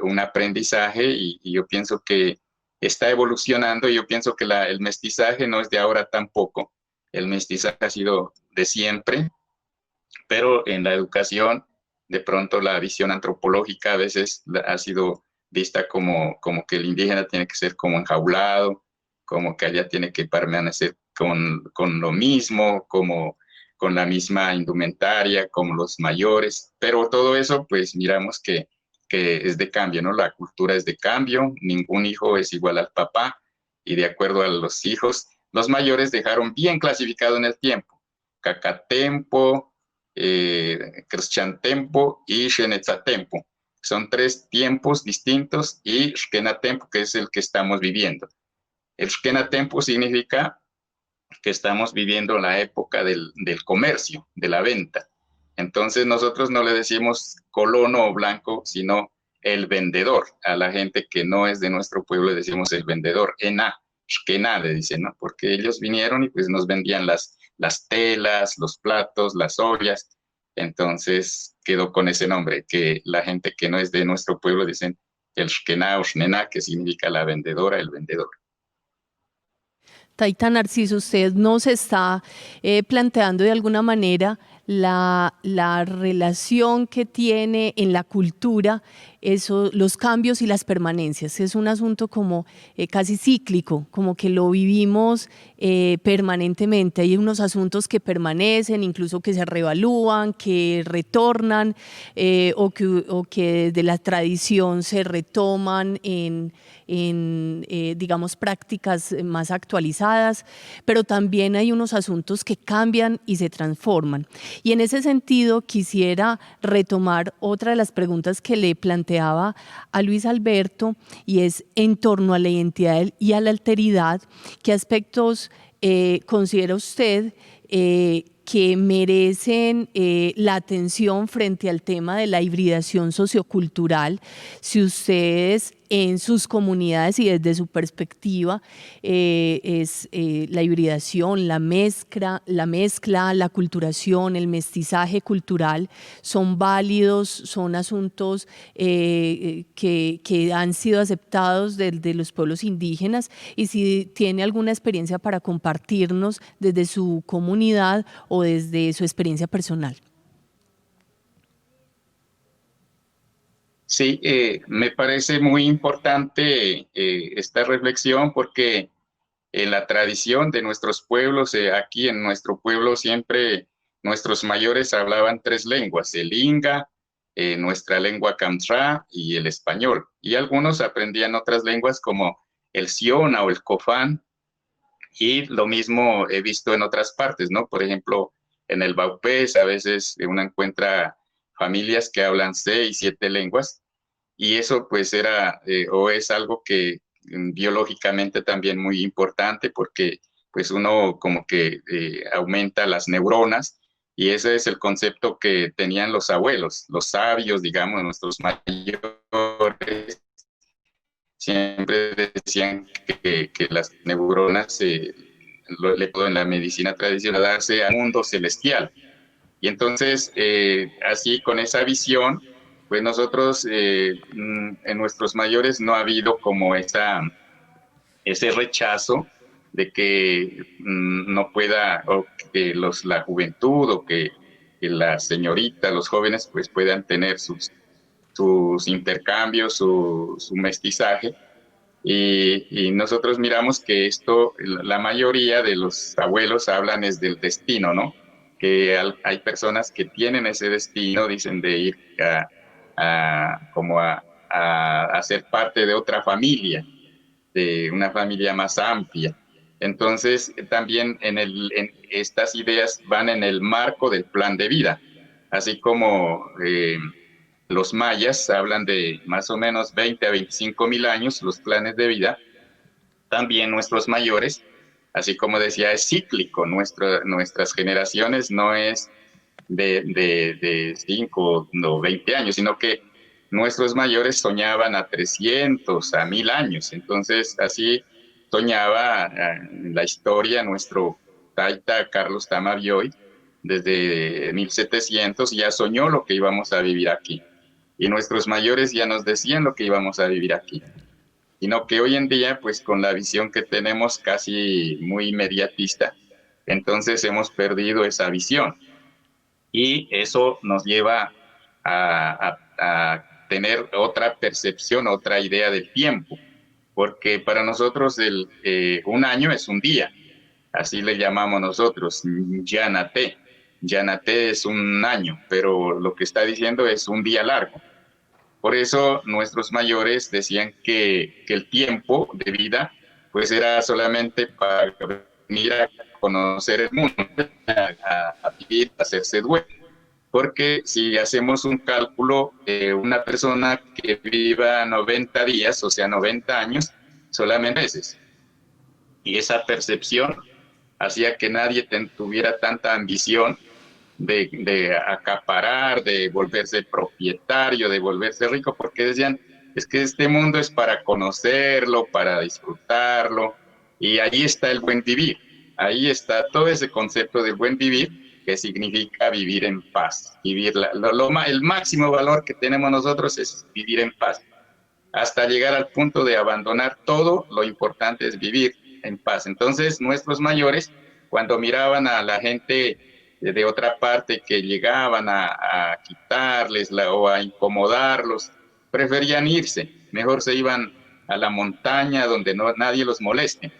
un aprendizaje y yo pienso que está evolucionando. Yo pienso que el mestizaje no es de ahora tampoco. El mestizaje ha sido de siempre, pero en la educación, de pronto la visión antropológica a veces ha sido vista como que el indígena tiene que ser como enjaulado, como que allá tiene que permanecer con lo mismo, como con la misma indumentaria, como los mayores, pero todo eso pues miramos que es de cambio, ¿no? La cultura es de cambio, ningún hijo es igual al papá, y de acuerdo a los hijos, los mayores dejaron bien clasificado en el tiempo, Cacatempo, Tempo y Tempo. Son 3 tiempos distintos y Tempo, que es el que estamos viviendo. El Tempo significa que estamos viviendo la época del comercio, de la venta. Entonces nosotros no le decimos colono o blanco, sino el vendedor. A la gente que no es de nuestro pueblo le decimos el vendedor, ena, shkena le dicen, ¿no? Porque ellos vinieron y pues nos vendían las telas, los platos, las ollas. Entonces quedó con ese nombre, que la gente que no es de nuestro pueblo dicen el shkena o shnena, que significa la vendedora, el vendedor. Taita Narciso, usted nos está planteando de alguna manera la relación que tiene en la cultura los cambios y las permanencias. Es un asunto como casi cíclico, como que lo vivimos permanentemente. Hay unos asuntos que permanecen, incluso que se reevalúan, que retornan o que desde la tradición se retoman en digamos, prácticas más actualizadas, pero también hay unos asuntos que cambian y se transforman. Y en ese sentido quisiera retomar otra de las preguntas que le planteaba a Luis Alberto, y es en torno a la identidad y a la alteridad. ¿Qué aspectos considera usted que merecen la atención frente al tema de la hibridación sociocultural? Si ustedes en sus comunidades y desde su perspectiva es la hibridación, la mezcla, la culturación, el mestizaje cultural, son válidos, son asuntos que han sido aceptados de los pueblos indígenas, y si tiene alguna experiencia para compartirnos desde su comunidad o desde su experiencia personal. Sí, me parece muy importante esta reflexión, porque en la tradición de nuestros pueblos, aquí en nuestro pueblo siempre nuestros mayores hablaban 3 lenguas, el inga, nuestra lengua Kamsra y el español. Y algunos aprendían otras lenguas como el siona o el cofán, y lo mismo he visto en otras partes, ¿no? Por ejemplo, en el Baupés a veces uno encuentra familias que hablan 6, 7 lenguas, y eso pues era o es algo que biológicamente también muy importante, porque pues uno como que aumenta las neuronas, y ese es el concepto que tenían los abuelos, los sabios, digamos, nuestros mayores, siempre decían que las neuronas, en la medicina tradicional, darse al mundo celestial. Y entonces, así con esa visión, pues nosotros en nuestros mayores no ha habido como ese rechazo de que no pueda, o que la juventud o que las señoritas, los jóvenes, pues puedan tener sus intercambios, su mestizaje. Y nosotros miramos que esto, la mayoría de los abuelos hablan es del destino, ¿no? Que hay personas que tienen ese destino, dicen, de ir a ser parte de otra familia, de una familia más amplia. Entonces, también en estas ideas van en el marco del plan de vida, así como los mayas hablan de más o menos 20 a 25 mil años, los planes de vida. También nuestros mayores, así como decía, es cíclico. Nuestras generaciones no es de 5 o 20 años, sino que nuestros mayores soñaban a 300, a 1000 años. Entonces, así soñaba en la historia nuestro taita Carlos Tamavioy, desde 1700 ya soñó lo que íbamos a vivir aquí. Y nuestros mayores ya nos decían lo que íbamos a vivir aquí. sino que hoy en día, pues con la visión que tenemos casi muy inmediatista, entonces hemos perdido esa visión y eso nos lleva a tener otra percepción, otra idea del tiempo, porque para nosotros un año es un día, así le llamamos nosotros, Yanate. Yanate es un año, pero lo que está diciendo es un día largo. Por eso nuestros mayores decían que el tiempo de vida pues era solamente para venir a conocer el mundo, a vivir, a hacerse dueño. Porque si hacemos un cálculo, una persona que viva 90 días, o sea, 90 años, solamente meses. Y esa percepción hacía que nadie tuviera tanta ambición de acaparar, de volverse propietario, de volverse rico, porque decían, es que este mundo es para conocerlo, para disfrutarlo, y ahí está el buen vivir, ahí está todo ese concepto del buen vivir, que significa vivir en paz, vivir el máximo valor que tenemos nosotros es vivir en paz, hasta llegar al punto de abandonar todo, lo importante es vivir en paz. Entonces, nuestros mayores, cuando miraban a la gente de otra parte que llegaban a quitarles o a incomodarlos, preferían irse, mejor se iban a la montaña donde nadie los moleste.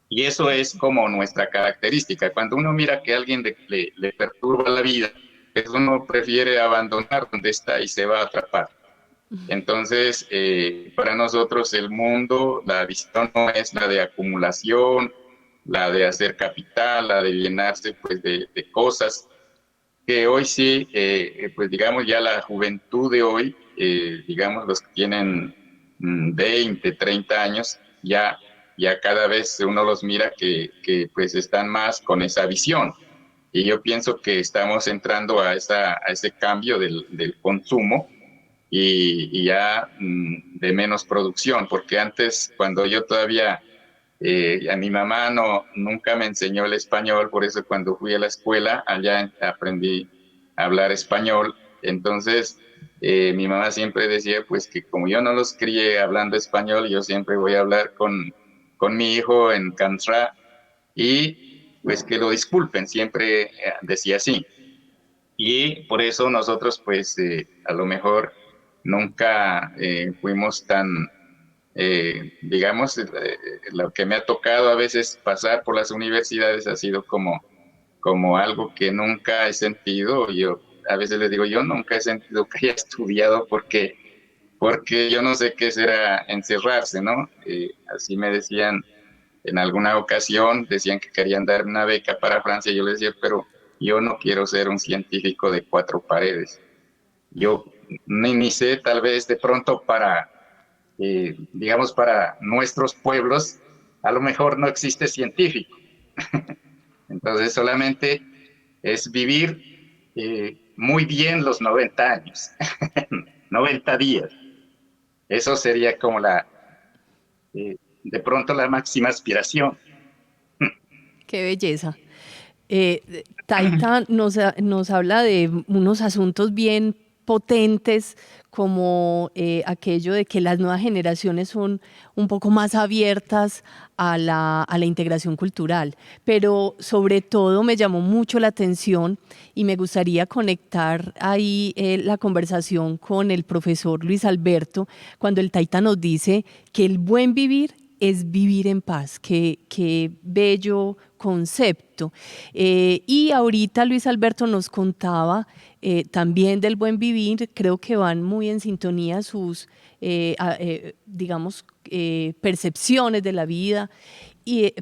Y eso es como nuestra característica. Cuando uno mira que a alguien le perturba la vida, pues uno prefiere abandonar donde está y se va a atrapar. Entonces, para nosotros el mundo, la visión no es la de acumulación, la de hacer capital, la de llenarse pues de cosas, que hoy sí, pues digamos ya la juventud de hoy, digamos los que tienen 20, 30 años, ya cada vez uno los mira que pues están más con esa visión. Y yo pienso que estamos entrando a ese cambio del consumo, y ya de menos producción, porque antes, cuando yo todavía, a mi mamá nunca me enseñó el español, por eso cuando fui a la escuela, allá aprendí a hablar español, entonces mi mamá siempre decía, pues que como yo no los crié hablando español, yo siempre voy a hablar con mi hijo en Cantrá, y pues que lo disculpen, siempre decía así. Y por eso nosotros, pues, a lo mejor nunca fuimos tan, digamos, lo que me ha tocado a veces pasar por las universidades ha sido como algo que nunca he sentido. Yo a veces les digo, yo nunca he sentido que haya estudiado porque yo no sé qué será encerrarse, ¿no? Así me decían en alguna ocasión, decían que querían darme una beca para Francia, y yo les decía, pero yo no quiero ser un científico de cuatro paredes. Yo ni sé, tal vez de pronto para, digamos, para nuestros pueblos, a lo mejor no existe científico. Entonces solamente es vivir muy bien los 90 años, 90 días. Eso sería como de pronto la máxima aspiración. Qué belleza. Taita nos habla de unos asuntos bien potentes como aquello de que las nuevas generaciones son un poco más abiertas a la integración cultural, pero sobre todo me llamó mucho la atención y me gustaría conectar ahí la conversación con el profesor Luis Alberto, cuando el Taita nos dice que el buen vivir es vivir en paz. Qué bello concepto. Y ahorita Luis Alberto nos contaba también del buen vivir. Creo que van muy en sintonía sus, digamos, percepciones de la vida,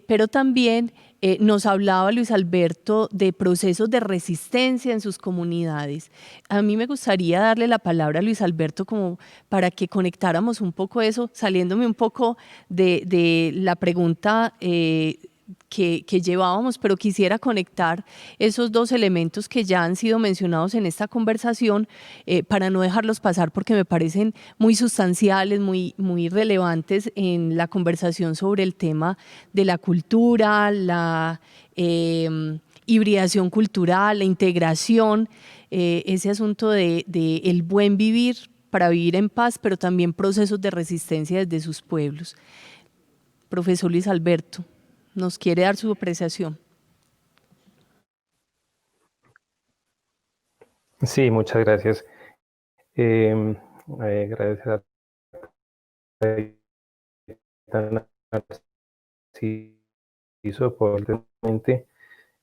pero también nos hablaba Luis Alberto de procesos de resistencia en sus comunidades. A mí me gustaría darle la palabra a Luis Alberto como para que conectáramos un poco eso, saliéndome un poco de la pregunta que llevábamos, pero quisiera conectar esos dos elementos que ya han sido mencionados en esta conversación para no dejarlos pasar, porque me parecen muy sustanciales, muy relevantes en la conversación sobre el tema de la cultura, la hibridación cultural, la integración, ese asunto de el buen vivir para vivir en paz, pero también procesos de resistencia desde sus pueblos. Profesor Luis Alberto, ¿nos quiere dar su apreciación? Sí, muchas gracias. Agradecer a Tan Narciso por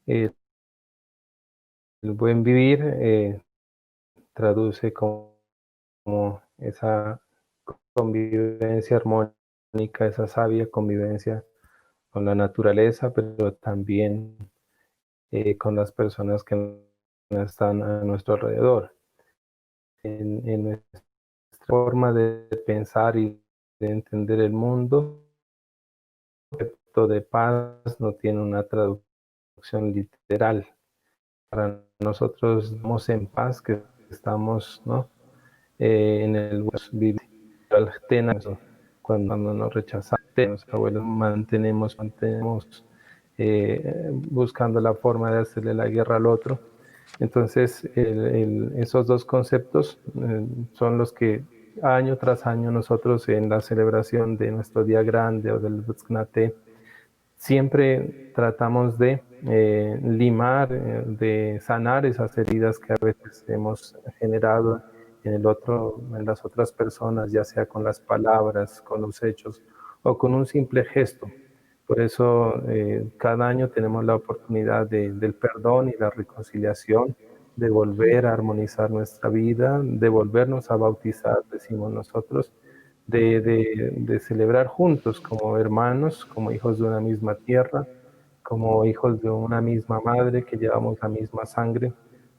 el buen vivir traduce como esa convivencia armónica, esa sabia convivencia con la naturaleza, pero también con las personas que están a nuestro alrededor. En nuestra forma de pensar y de entender el mundo, el concepto de paz no tiene una traducción literal. Para nosotros estamos en paz, que estamos, ¿no? En el vivir cuando nos rechazamos, los abuelos mantenemos buscando la forma de hacerle la guerra al otro. Entonces, esos dos conceptos son los que año tras año nosotros en la celebración de nuestro día grande o del Butsnate siempre tratamos de limar, de sanar esas heridas que a veces hemos generado en las otras personas, ya sea con las palabras, con los hechos o con un simple gesto. Por eso cada año tenemos la oportunidad del perdón y la reconciliación, de volver a armonizar nuestra vida, de volvernos a bautizar, decimos nosotros, de celebrar juntos como hermanos, como hijos de una misma tierra, como hijos de una misma madre que llevamos la misma sangre,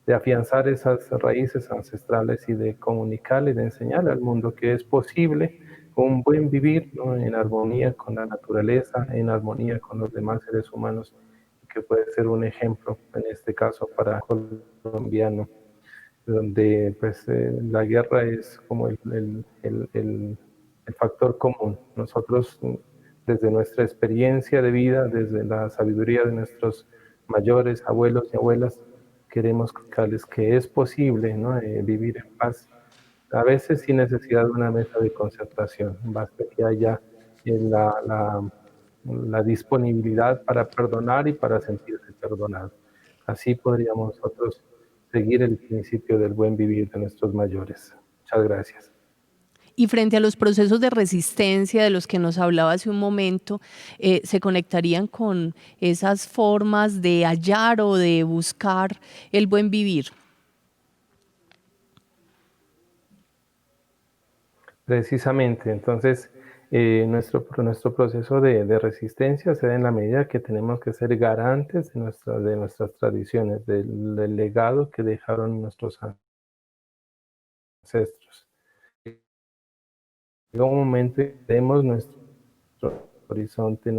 de afianzar esas raíces ancestrales y de comunicarle, de enseñarle al mundo que es posible un buen vivir, ¿no? En armonía con la naturaleza, en armonía con los demás seres humanos, que puede ser un ejemplo, en este caso para el colombiano, donde pues, la guerra es como el factor común. Nosotros, desde nuestra experiencia de vida, desde la sabiduría de nuestros mayores, abuelos y abuelas, queremos contarles que es posible, ¿no? Vivir en paz, a veces sin necesidad de una mesa de concertación. Basta que haya la disponibilidad para perdonar y para sentirse perdonado. Así podríamos nosotros seguir el principio del buen vivir de nuestros mayores. Muchas gracias. Y frente a los procesos de resistencia de los que nos hablaba hace un momento, ¿se conectarían con esas formas de hallar o de buscar el buen vivir? Precisamente, entonces, nuestro proceso de resistencia se da en la medida que tenemos que ser garantes de nuestras tradiciones, del legado que dejaron nuestros ancestros. Llega un momento que perdemos nuestro horizonte,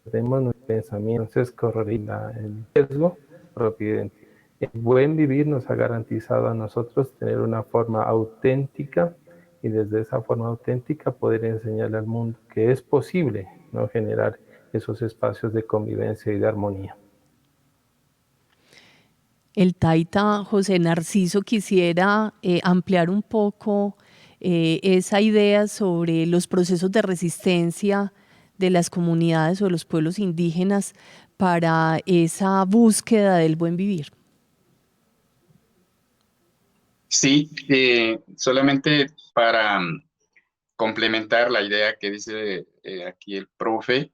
perdemos nuestro pensamiento, entonces correría el riesgo propio identidad. El buen vivir nos ha garantizado a nosotros tener una forma auténtica y desde esa forma auténtica poder enseñarle al mundo que es posible, ¿no? Generar esos espacios de convivencia y de armonía. El taita José Narciso quisiera ampliar un poco esa idea sobre los procesos de resistencia de las comunidades o de los pueblos indígenas para esa búsqueda del buen vivir. Sí, solamente para complementar la idea que dice aquí el profe,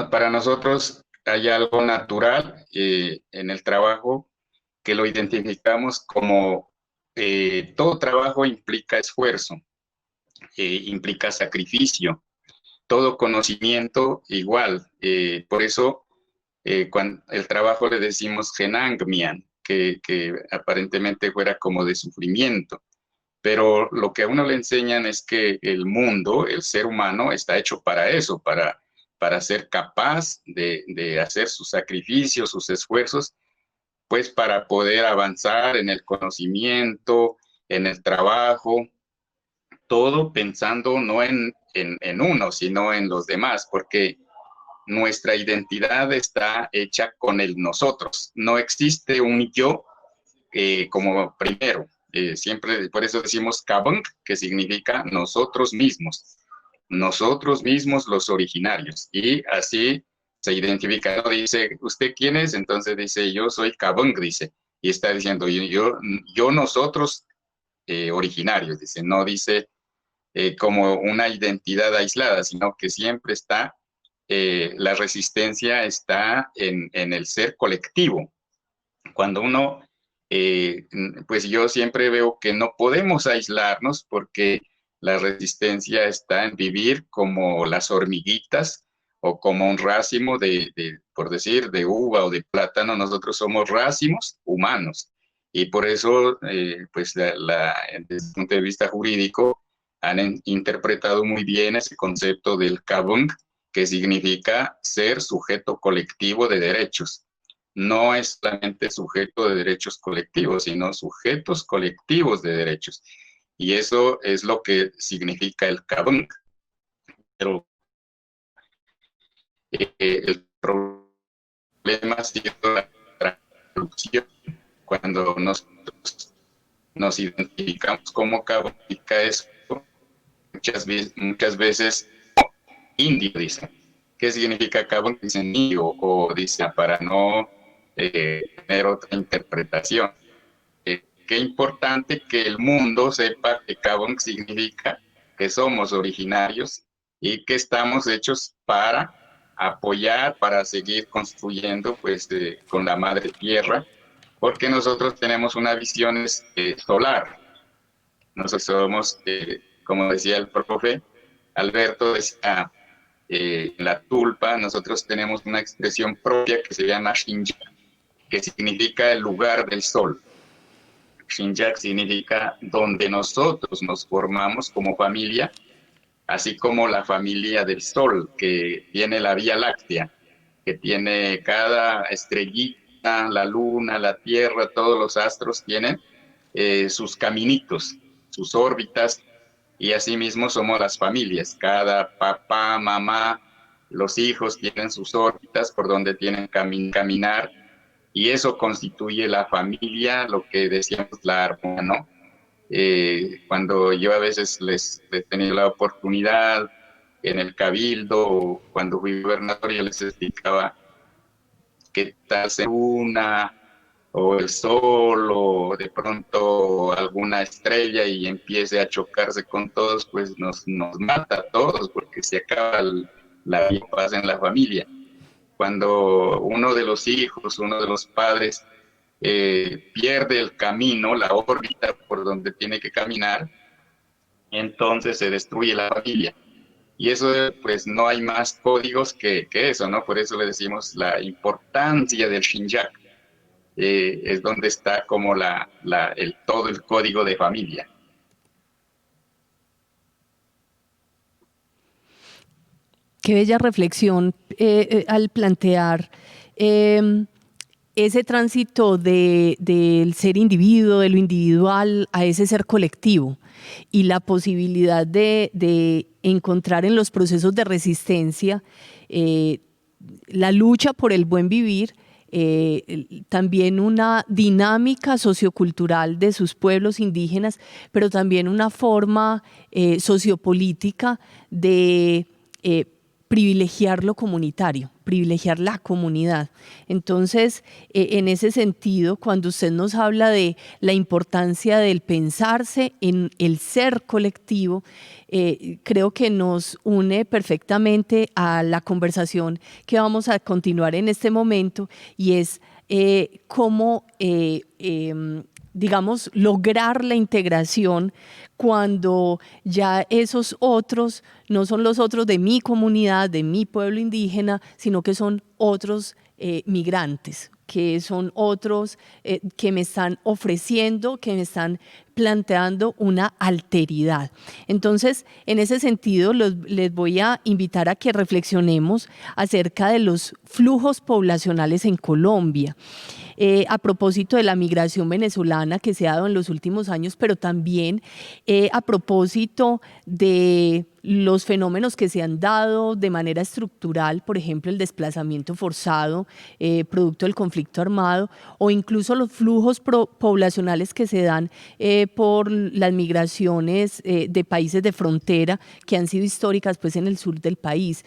para nosotros hay algo natural en el trabajo que lo identificamos como todo trabajo implica esfuerzo, implica sacrificio, todo conocimiento igual. Por eso cuando el trabajo le decimos genangmian, que aparentemente fuera como de sufrimiento. Pero lo que a uno le enseñan es que el mundo, el ser humano, está hecho para eso, para ser capaz de hacer sus sacrificios, sus esfuerzos, pues para poder avanzar en el conocimiento, en el trabajo, todo pensando no en uno, sino en los demás, porque nuestra identidad está hecha con el nosotros. No existe un yo como primero. siempre, por eso decimos Kabang, que significa nosotros mismos los originarios, y así se identifica, ¿no? Dice, ¿usted quién es? Entonces dice, yo soy Kabang, dice, y está diciendo, yo nosotros originarios, dice, no dice como una identidad aislada, sino que siempre está, la resistencia está en el ser colectivo. Cuando uno, pues yo siempre veo que no podemos aislarnos porque la resistencia está en vivir como las hormiguitas o como un racimo por decir, de uva o de plátano. Nosotros somos racimos humanos y por eso, pues desde el punto de vista jurídico, han interpretado muy bien ese concepto del Kabung, que significa ser sujeto colectivo de derechos. No es solamente sujeto de derechos colectivos, sino sujetos colectivos de derechos. Y eso es lo que significa el Kabung. Pero el problema ha sido la traducción. Cuando nos identificamos como Kabung, eso muchas veces indio, dice. ¿Qué significa Kabung? Dicen indio, o dice para no tener otra interpretación. Qué importante que el mundo sepa que Kabung significa que somos originarios y que estamos hechos para apoyar, para seguir construyendo pues con la madre tierra, porque nosotros tenemos una visión solar. Nosotros somos, como decía el profe Alberto, decía, en la tulpa nosotros tenemos una expresión propia que se llama Shinjak, que significa el lugar del sol. Shinjak significa donde nosotros nos formamos como familia, así como la familia del sol, que tiene la Vía Láctea, que tiene cada estrellita, la luna, la tierra, todos los astros tienen sus caminitos, sus órbitas, y asimismo somos las familias. Cada papá, mamá, los hijos tienen sus órbitas por donde tienen que caminar, y eso constituye la familia, lo que decíamos, la armonía, ¿no? Cuando yo a veces les he tenido la oportunidad en el cabildo, o cuando fui gobernador, yo les explicaba qué tal se una, o el sol, o de pronto alguna estrella y empiece a chocarse con todos, pues nos mata a todos, porque se acaba la paz en la familia. Cuando uno de los hijos, uno de los padres, pierde el camino, la órbita por donde tiene que caminar, entonces se destruye la familia. Y eso, pues no hay más códigos que eso, ¿no? Por eso le decimos la importancia del Shinjak. Es donde está como todo el código de familia. Qué bella reflexión al plantear ese tránsito del ser individuo, de lo individual, a ese ser colectivo, y la posibilidad de encontrar en los procesos de resistencia la lucha por el buen vivir, también una dinámica sociocultural de sus pueblos indígenas, pero también una forma sociopolítica de privilegiar lo comunitario, privilegiar la comunidad. Entonces, en ese sentido, cuando usted nos habla de la importancia del pensarse en el ser colectivo, creo que nos une perfectamente a la conversación que vamos a continuar en este momento, y es cómo digamos, lograr la integración cuando ya esos otros no son los otros de mi comunidad, de mi pueblo indígena, sino que son otros migrantes, que son otros que me están ofreciendo, que me están planteando una alteridad. Entonces, en ese sentido, les voy a invitar a que reflexionemos acerca de los flujos poblacionales en Colombia. A propósito de la migración venezolana que se ha dado en los últimos años, pero también a propósito de los fenómenos que se han dado de manera estructural, por ejemplo, el desplazamiento forzado, producto del conflicto armado, o incluso los flujos poblacionales que se dan por las migraciones de países de frontera que han sido históricas pues, en el sur del país.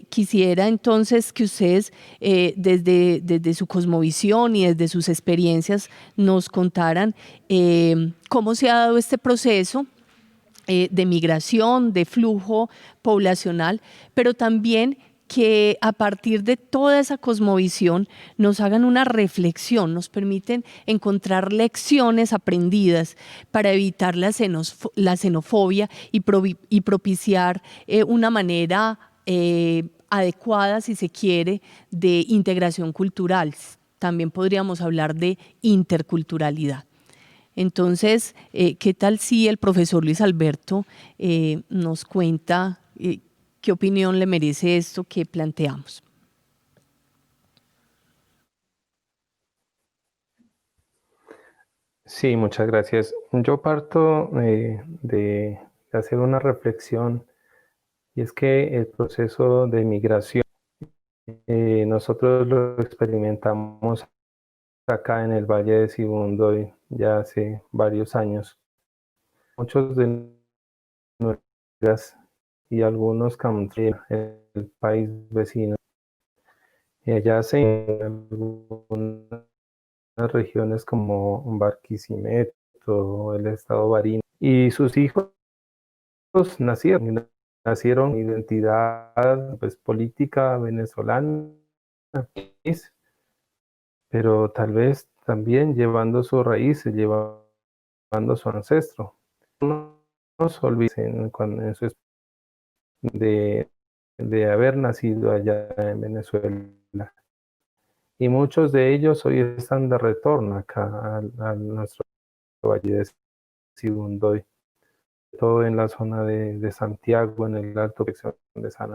Quisiera entonces que ustedes, desde su cosmovisión y desde sus experiencias, nos contaran cómo se ha dado este proceso de migración, de flujo poblacional, pero también que a partir de toda esa cosmovisión nos hagan una reflexión, nos permiten encontrar lecciones aprendidas para evitar la xenofobia y propiciar una manera adecuada, si se quiere, de integración cultural. También podríamos hablar de interculturalidad. Entonces, ¿qué tal si el profesor Luis Alberto nos cuenta qué opinión le merece esto que planteamos? Sí, muchas gracias. Yo parto de hacer una reflexión, y es que el proceso de migración nosotros lo experimentamos acá en el Valle de Sibundoy ya hace varios años. Muchos de nuestras y algunos campesinos en el país vecino, y allá en algunas regiones como Barquisimeto, el estado Barinas, y sus hijos nacieron con identidad pues, política venezolana, pero tal vez también llevando sus raíces, llevando su ancestro. No nos olviden de, de haber nacido allá en Venezuela. Y muchos de ellos hoy están de retorno acá a nuestro Valle de Sibundoy, todo en la zona de Santiago, en el Alto de San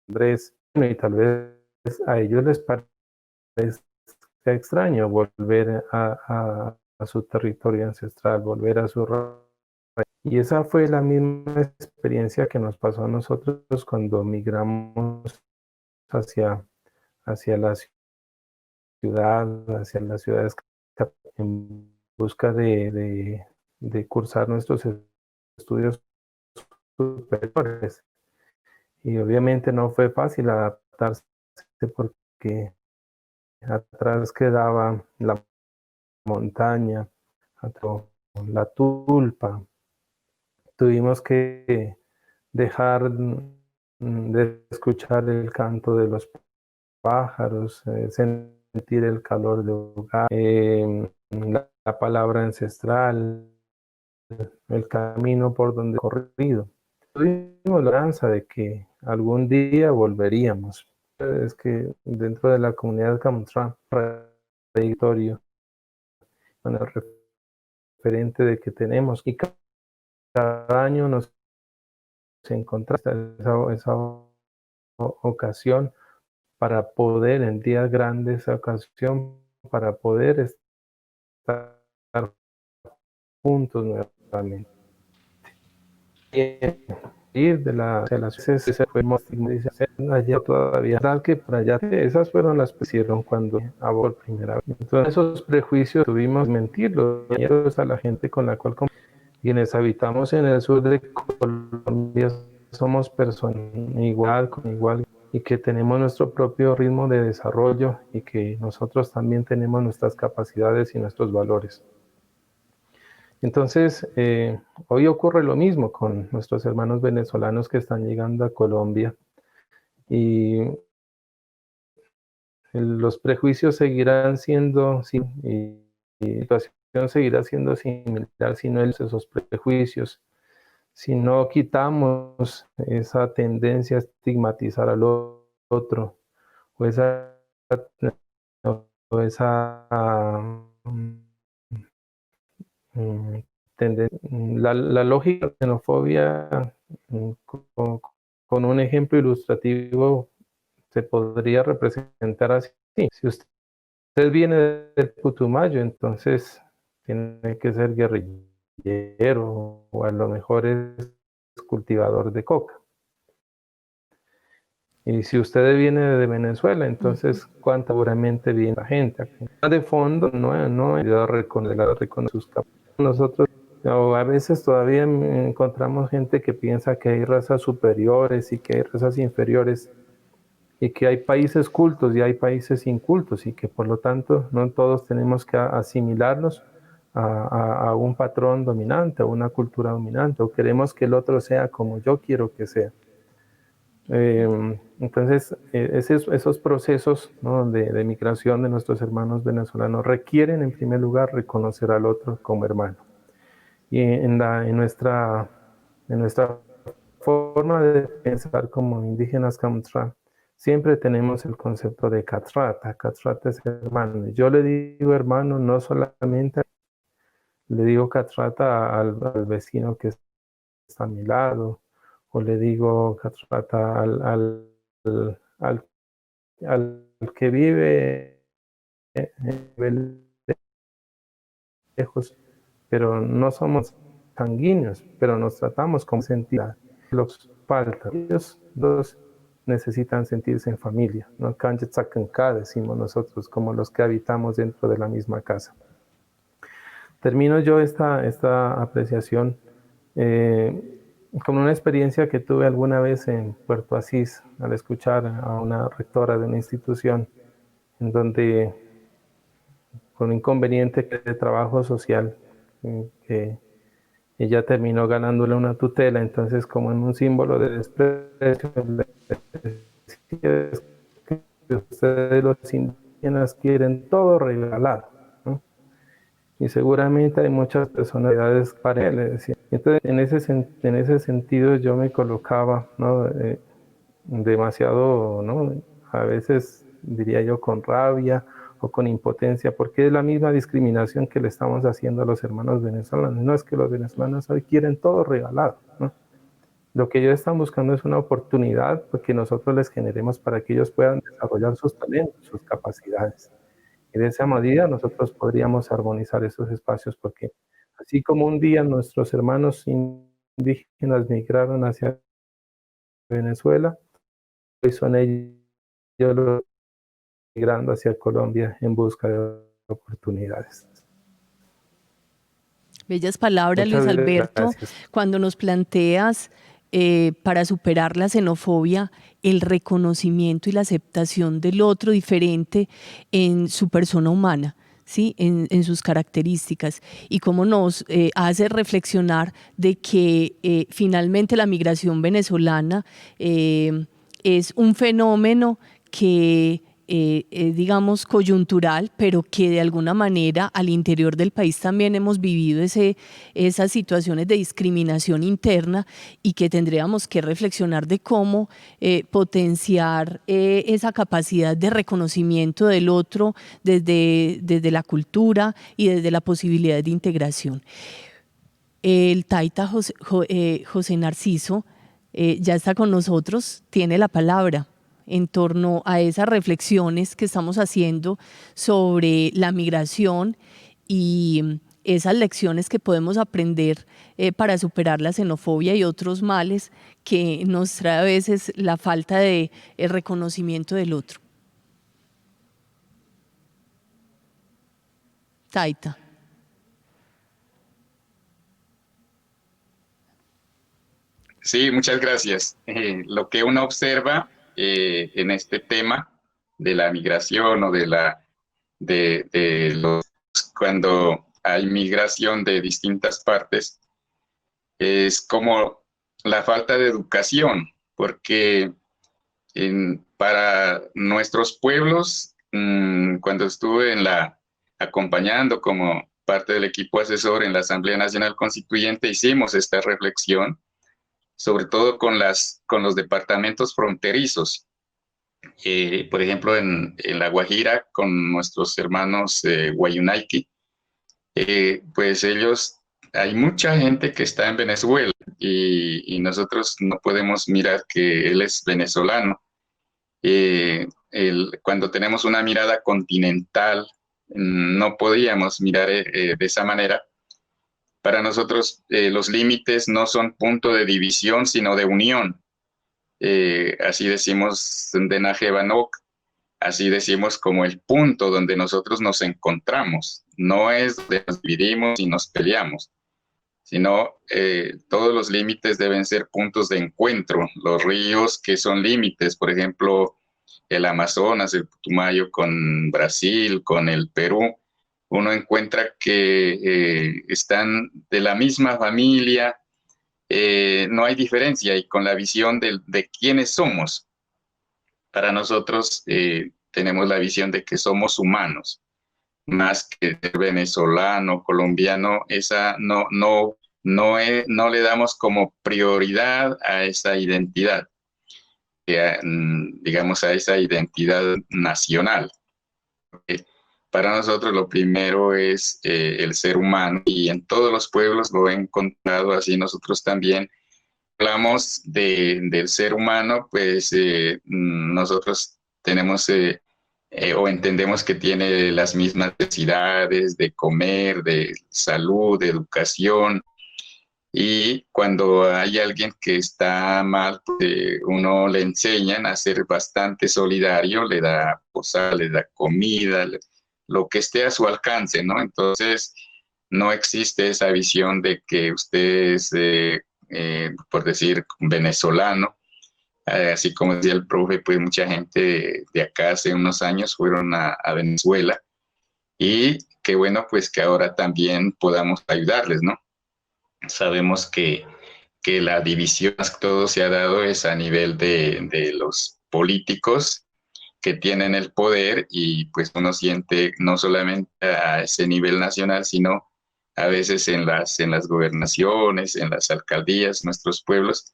Andrés. Y tal vez a ellos les parezca extraño volver a su territorio ancestral, volver a su raíz. Y esa fue la misma experiencia que nos pasó a nosotros cuando migramos hacia la ciudad, hacia las ciudades en busca de cursar nuestros estudios superiores. Y obviamente no fue fácil adaptarse porque atrás quedaba la montaña, la tulpa. Tuvimos que dejar de escuchar el canto de los pájaros, sentir el calor del hogar, la palabra ancestral, el camino por donde he corrido. Tuvimos la esperanza de que algún día volveríamos. Es que dentro de la comunidad Camutran, trayectoria, con el referente de que tenemos, y cada año nos encontramos esa ocasión para poder, en días grandes, esa ocasión para poder estar juntos nuevamente. Ir de la se fue allá todavía, tal que por allá, esas fueron las que hicieron cuando abogó por primera vez. Entonces esos prejuicios tuvimos que mentirlos a la gente con la cual quienes habitamos en el sur de Colombia somos personas igual, con igual, y que tenemos nuestro propio ritmo de desarrollo y que nosotros también tenemos nuestras capacidades y nuestros valores. Entonces, hoy ocurre lo mismo con nuestros hermanos venezolanos que están llegando a Colombia, y los prejuicios seguirán siendo, sí, y la situación seguirá siendo similar si no esos prejuicios, si no quitamos esa tendencia a estigmatizar al otro, o esa la lógica de xenofobia, con un ejemplo ilustrativo se podría representar así. Si usted viene del Putumayo, entonces tiene que ser guerrillero, o a lo mejor es cultivador de coca. Y si usted viene de Venezuela, entonces cuánta seguramente viene la gente. De fondo no he ido a reconocer sus capacidades. Nosotros a veces todavía encontramos gente que piensa que hay razas superiores y que hay razas inferiores, y que hay países cultos y hay países incultos, y que por lo tanto no todos tenemos que asimilarnos a un patrón dominante, a una cultura dominante, o queremos que el otro sea como yo quiero que sea. Entonces, esos procesos, ¿no?, de migración de nuestros hermanos venezolanos requieren, en primer lugar, reconocer al otro como hermano. Y en nuestra forma de pensar como indígenas Kamtra, siempre tenemos el concepto de Catrata. Catrata es hermano. Yo le digo hermano no solamente, le digo Catrata al vecino que está a mi lado, o le digo Catrata al que vive lejos, pero no somos sanguíneos, pero nos tratamos como entidad. Los falta. Ellos dos necesitan sentirse en familia, ¿no? Kanjetsakanka, decimos nosotros, como los que habitamos dentro de la misma casa. Termino yo esta apreciación con una experiencia que tuve alguna vez en Puerto Asís, al escuchar a una rectora de una institución, en donde, con un inconveniente de trabajo social, que ella terminó ganándole una tutela, entonces, como en un símbolo de desprecio, le decía que ustedes los indígenas quieren todo regalado, ¿no? Y seguramente hay muchas personalidades para él, le decía. Entonces, en ese sentido yo me colocaba, ¿no?, demasiado, ¿no?, a veces diría yo con rabia o con impotencia, porque es la misma discriminación que le estamos haciendo a los hermanos venezolanos. No es que los venezolanos hoy quieren todo regalado, ¿no? Lo que ellos están buscando es una oportunidad que nosotros les generemos para que ellos puedan desarrollar sus talentos, sus capacidades. Y de esa medida nosotros podríamos armonizar esos espacios, porque así como un día nuestros hermanos indígenas migraron hacia Venezuela, hoy son ellos los migrando hacia Colombia en busca de oportunidades. Bellas palabras, Luis Muchas Alberto, gracias. cuando nos planteas para superar la xenofobia, el reconocimiento y la aceptación del otro diferente en su persona humana, ¿sí?, en sus características, y cómo nos hace reflexionar de que finalmente la migración venezolana es un fenómeno que digamos coyuntural, pero que de alguna manera al interior del país también hemos vivido esas situaciones de discriminación interna, y que tendríamos que reflexionar de cómo potenciar esa capacidad de reconocimiento del otro desde la cultura y desde la posibilidad de integración. El taita José Narciso ya está con nosotros, tiene la palabra en torno a esas reflexiones que estamos haciendo sobre la migración y esas lecciones que podemos aprender para superar la xenofobia y otros males que nos trae a veces la falta de el reconocimiento del otro. Taita. Sí, muchas gracias. Lo que uno observa en este tema de la migración o de los cuando hay migración de distintas partes es como la falta de educación, porque para nuestros pueblos, cuando estuve acompañando como parte del equipo asesor en la Asamblea Nacional Constituyente, hicimos esta reflexión, sobre todo con los departamentos fronterizos. Por ejemplo, en La Guajira, con nuestros hermanos Guayunaiki, pues hay mucha gente que está en Venezuela y nosotros no podemos mirar que él es venezolano. Cuando tenemos una mirada continental, no podíamos mirar de esa manera. Para nosotros los límites no son punto de división, sino de unión. así decimos de Najebanok, así decimos como el punto donde nosotros nos encontramos. No es donde nos dividimos y nos peleamos, sino todos los límites deben ser puntos de encuentro. Los ríos que son límites, por ejemplo, el Amazonas, el Putumayo con Brasil, con el Perú, uno encuentra que están de la misma familia, no hay diferencia, y con la visión de quiénes somos. Para nosotros tenemos la visión de que somos humanos, más que venezolano, colombiano, esa no le damos como prioridad a esa identidad, digamos a esa identidad nacional. Para nosotros lo primero es el ser humano, y en todos los pueblos lo he encontrado así. Nosotros también hablamos del ser humano, pues nosotros tenemos o entendemos que tiene las mismas necesidades de comer, de salud, de educación, y cuando hay alguien que está mal, pues, uno le enseñan a ser bastante solidario, le da posada, le da comida, lo que esté a su alcance, ¿no? Entonces, no existe esa visión de que usted es, por decir, venezolano. Así como decía el profe, pues mucha gente de acá hace unos años fueron a Venezuela, y qué bueno pues que ahora también podamos ayudarles, ¿no? Sabemos que la división que todo se ha dado es a nivel de los políticos que tienen el poder, y pues uno siente no solamente a ese nivel nacional, sino a veces en las gobernaciones, en las alcaldías, nuestros pueblos,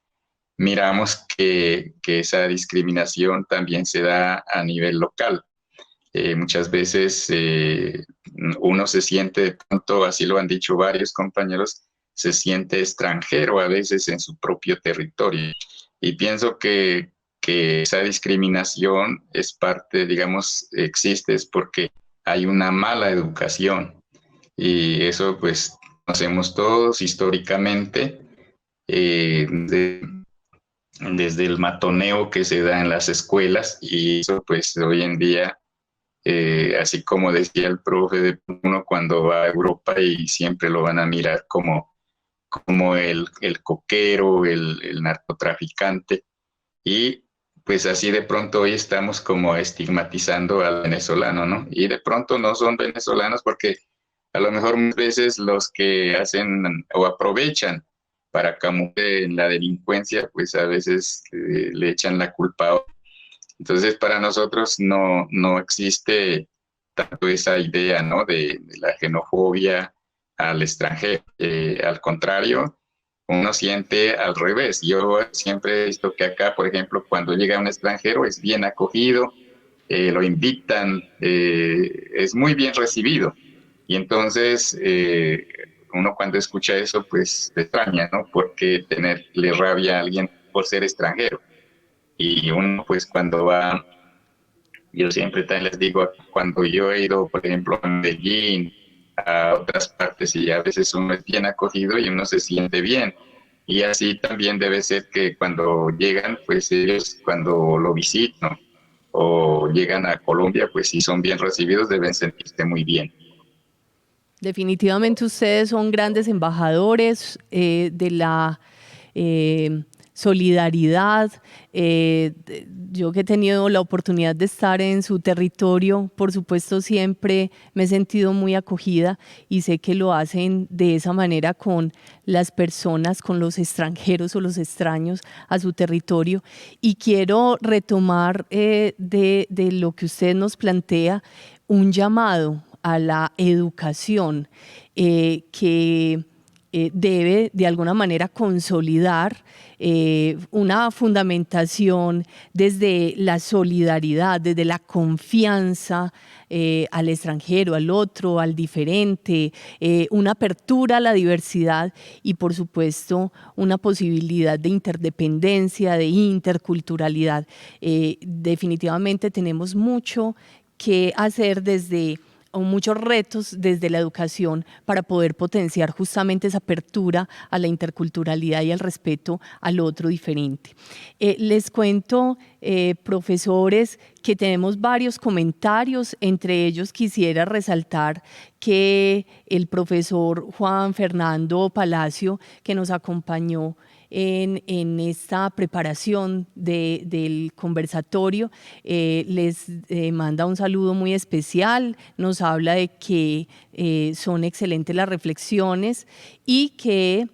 miramos que esa discriminación también se da a nivel local. Muchas veces uno se siente, de pronto, así lo han dicho varios compañeros, se siente extranjero a veces en su propio territorio. Y pienso que esa discriminación es parte, digamos, existe, es porque hay una mala educación. Y eso pues conocemos todos históricamente, desde el matoneo que se da en las escuelas, y eso pues hoy en día, así como decía el profe, de uno cuando va a Europa y siempre lo van a mirar como el coquero, el narcotraficante, y pues así de pronto hoy estamos como estigmatizando al venezolano, ¿no? Y de pronto no son venezolanos, porque a lo mejor muchas veces los que hacen o aprovechan para camuflar en la delincuencia, pues a veces le echan la culpa a otro. Entonces, para nosotros no existe tanto esa idea, ¿no? de la xenofobia al extranjero. Al contrario, uno siente al revés. Yo siempre he visto que acá, por ejemplo, cuando llega un extranjero es bien acogido, lo invitan, es muy bien recibido. Y entonces uno cuando escucha eso, pues se extraña, ¿no? Porque tenerle rabia a alguien por ser extranjero. Y uno pues cuando va, yo siempre también les digo, cuando yo he ido, por ejemplo, a Medellín, a otras partes, y a veces uno es bien acogido y uno se siente bien. Y así también debe ser que cuando llegan, pues ellos cuando lo visitan o llegan a Colombia, pues si son bien recibidos, deben sentirse muy bien. Definitivamente ustedes son grandes embajadores de la solidaridad. Yo que he tenido la oportunidad de estar en su territorio, por supuesto siempre me he sentido muy acogida, y sé que lo hacen de esa manera con las personas, con los extranjeros o los extraños a su territorio. Y quiero retomar de lo que usted nos plantea, un llamado a la educación que debe de alguna manera consolidar una fundamentación desde la solidaridad, desde la confianza al extranjero, al otro, al diferente, una apertura a la diversidad y por supuesto una posibilidad de interdependencia, de interculturalidad. Definitivamente tenemos mucho que hacer desde o muchos retos desde la educación para poder potenciar justamente esa apertura a la interculturalidad y al respeto al otro diferente. Les cuento, profesores, que tenemos varios comentarios. Entre ellos quisiera resaltar que el profesor Juan Fernando Palacio, que nos acompañó en esta preparación del conversatorio, les manda un saludo muy especial, nos habla de que son excelentes las reflexiones y que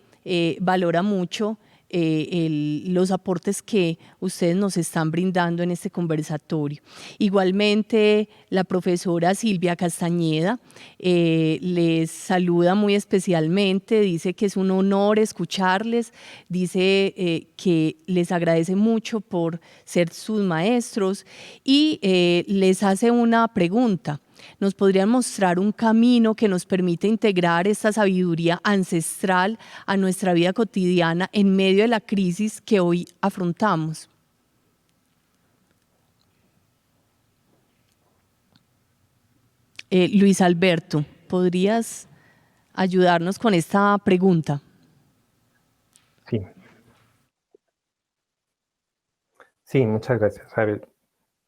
valora mucho los aportes que ustedes nos están brindando en este conversatorio. Igualmente, la profesora Silvia Castañeda les saluda muy especialmente, dice que es un honor escucharles, dice que les agradece mucho por ser sus maestros y les hace una pregunta. ¿Nos podrían mostrar un camino que nos permite integrar esta sabiduría ancestral a nuestra vida cotidiana en medio de la crisis que hoy afrontamos? Luis Alberto, ¿podrías ayudarnos con esta pregunta? Sí. Sí, muchas gracias. A ver,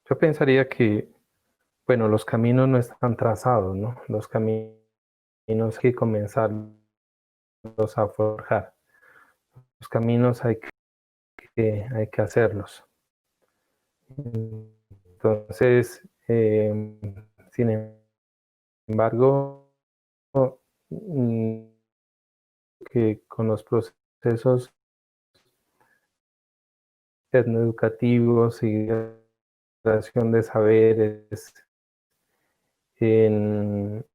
yo pensaría que, bueno, los caminos no están trazados, ¿no? Los caminos hay que comenzarlos a forjar. Los caminos hay que hacerlos. Entonces, sin embargo, que con los procesos etnoeducativos y creación de saberes en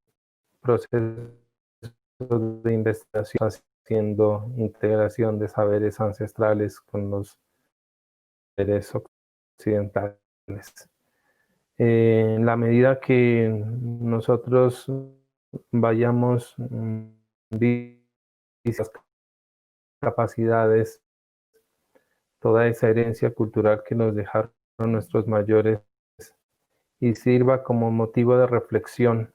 procesos de investigación, haciendo integración de saberes ancestrales con los saberes occidentales. En la medida que nosotros vayamos esas capacidades, toda esa herencia cultural que nos dejaron nuestros mayores y sirva como motivo de reflexión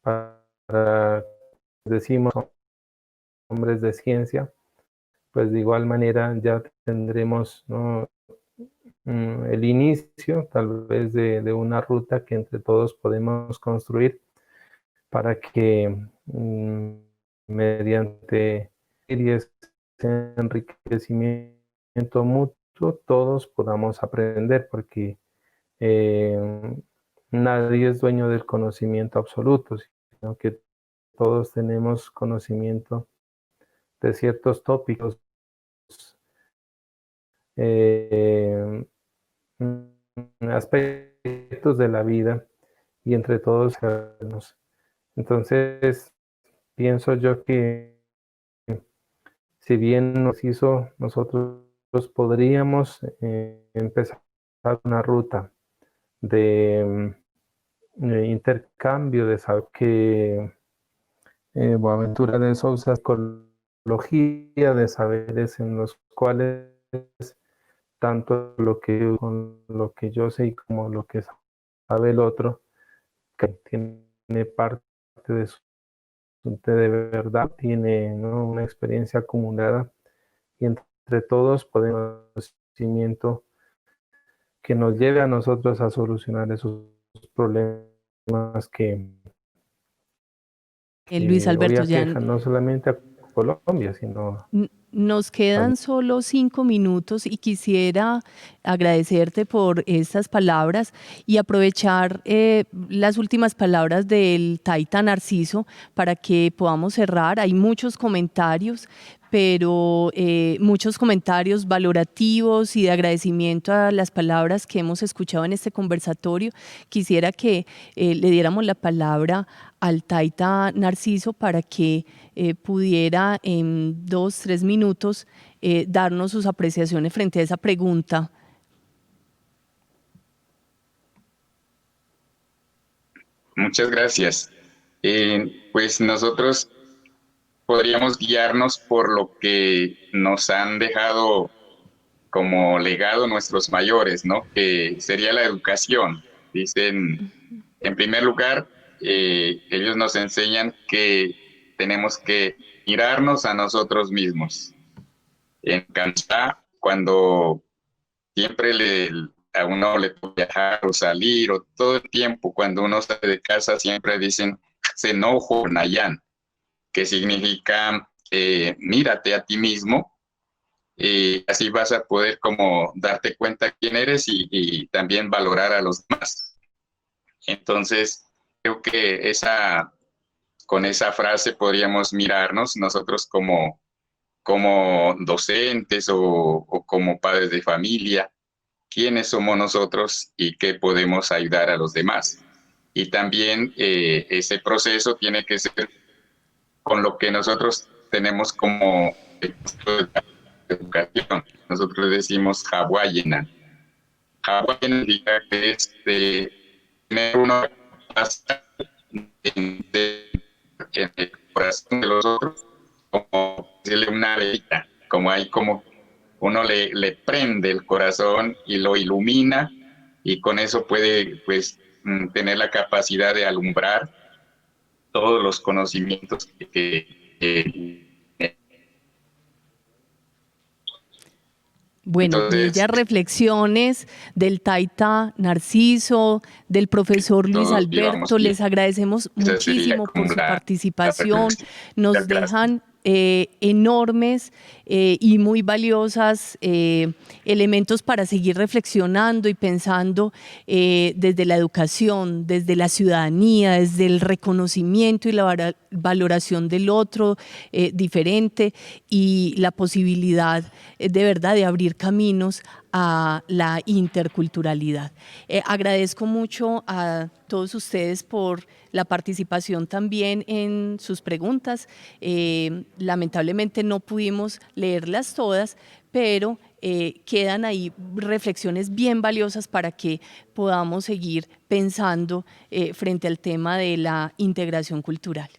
para, decimos, hombres de ciencia, pues de igual manera ya tendremos, ¿no?, el inicio tal vez de una ruta que entre todos podemos construir para que mediante ese enriquecimiento mutuo todos podamos aprender, porque nadie es dueño del conocimiento absoluto, sino que todos tenemos conocimiento de ciertos tópicos, aspectos de la vida, y entre todos. Entonces, pienso yo que si bien nos hizo, nosotros podríamos empezar una ruta de intercambio de saber que Boaventura de Sousa, ecología de saberes en los cuales tanto lo que yo sé y como lo que sabe el otro, que tiene parte de su de verdad, tiene, ¿no?, una experiencia acumulada, y entre todos podemos conocimiento que nos lleve a nosotros a solucionar esos problemas que Luis hoy Alberto, ya aquejan no solamente a Colombia, sino nos quedan solo 5 minutos y quisiera agradecerte por estas palabras y aprovechar las últimas palabras del Taita Narciso para que podamos cerrar. Hay muchos comentarios, pero muchos comentarios valorativos y de agradecimiento a las palabras que hemos escuchado en este conversatorio. Quisiera que le diéramos la palabra al Taita Narciso para que pudiera en 2-3 minutos darnos sus apreciaciones frente a esa pregunta. Muchas gracias. Pues nosotros podríamos guiarnos por lo que nos han dejado como legado nuestros mayores, ¿no? Que sería la educación. Dicen, en primer lugar, ellos nos enseñan que tenemos que mirarnos a nosotros mismos. En Canadá, cuando siempre a uno le toca viajar o salir, o todo el tiempo, cuando uno sale de casa, siempre dicen Senojo Nayan, que significa mírate a ti mismo, así vas a poder como darte cuenta quién eres y también valorar a los demás. Entonces, creo que con esa frase podríamos mirarnos nosotros como docentes o como padres de familia, quiénes somos nosotros y qué podemos ayudar a los demás. Y también ese proceso tiene que ser con lo que nosotros tenemos como educación. Nosotros decimos Hawaiiana. Hawaiiana significa que es tener una capacidad en el corazón de los otros, como decirle una velita, como hay como uno le prende el corazón y lo ilumina, y con eso puede pues tener la capacidad de alumbrar todos los conocimientos Bueno, entonces, bellas reflexiones del Taita Narciso, del profesor Luis todos Alberto. íbamos bien. Les agradecemos Esa sería muchísimo como por su la participación. reflexión. Nos Muchas gracias. dejan enormes y muy valiosas elementos para seguir reflexionando y pensando desde la educación, desde la ciudadanía, desde el reconocimiento y la valoración del otro diferente, y la posibilidad de verdad de abrir caminos a la interculturalidad. Agradezco mucho a todos ustedes por la participación también en sus preguntas. Lamentablemente no pudimos leerlas todas, pero quedan ahí reflexiones bien valiosas para que podamos seguir pensando frente al tema de la integración cultural.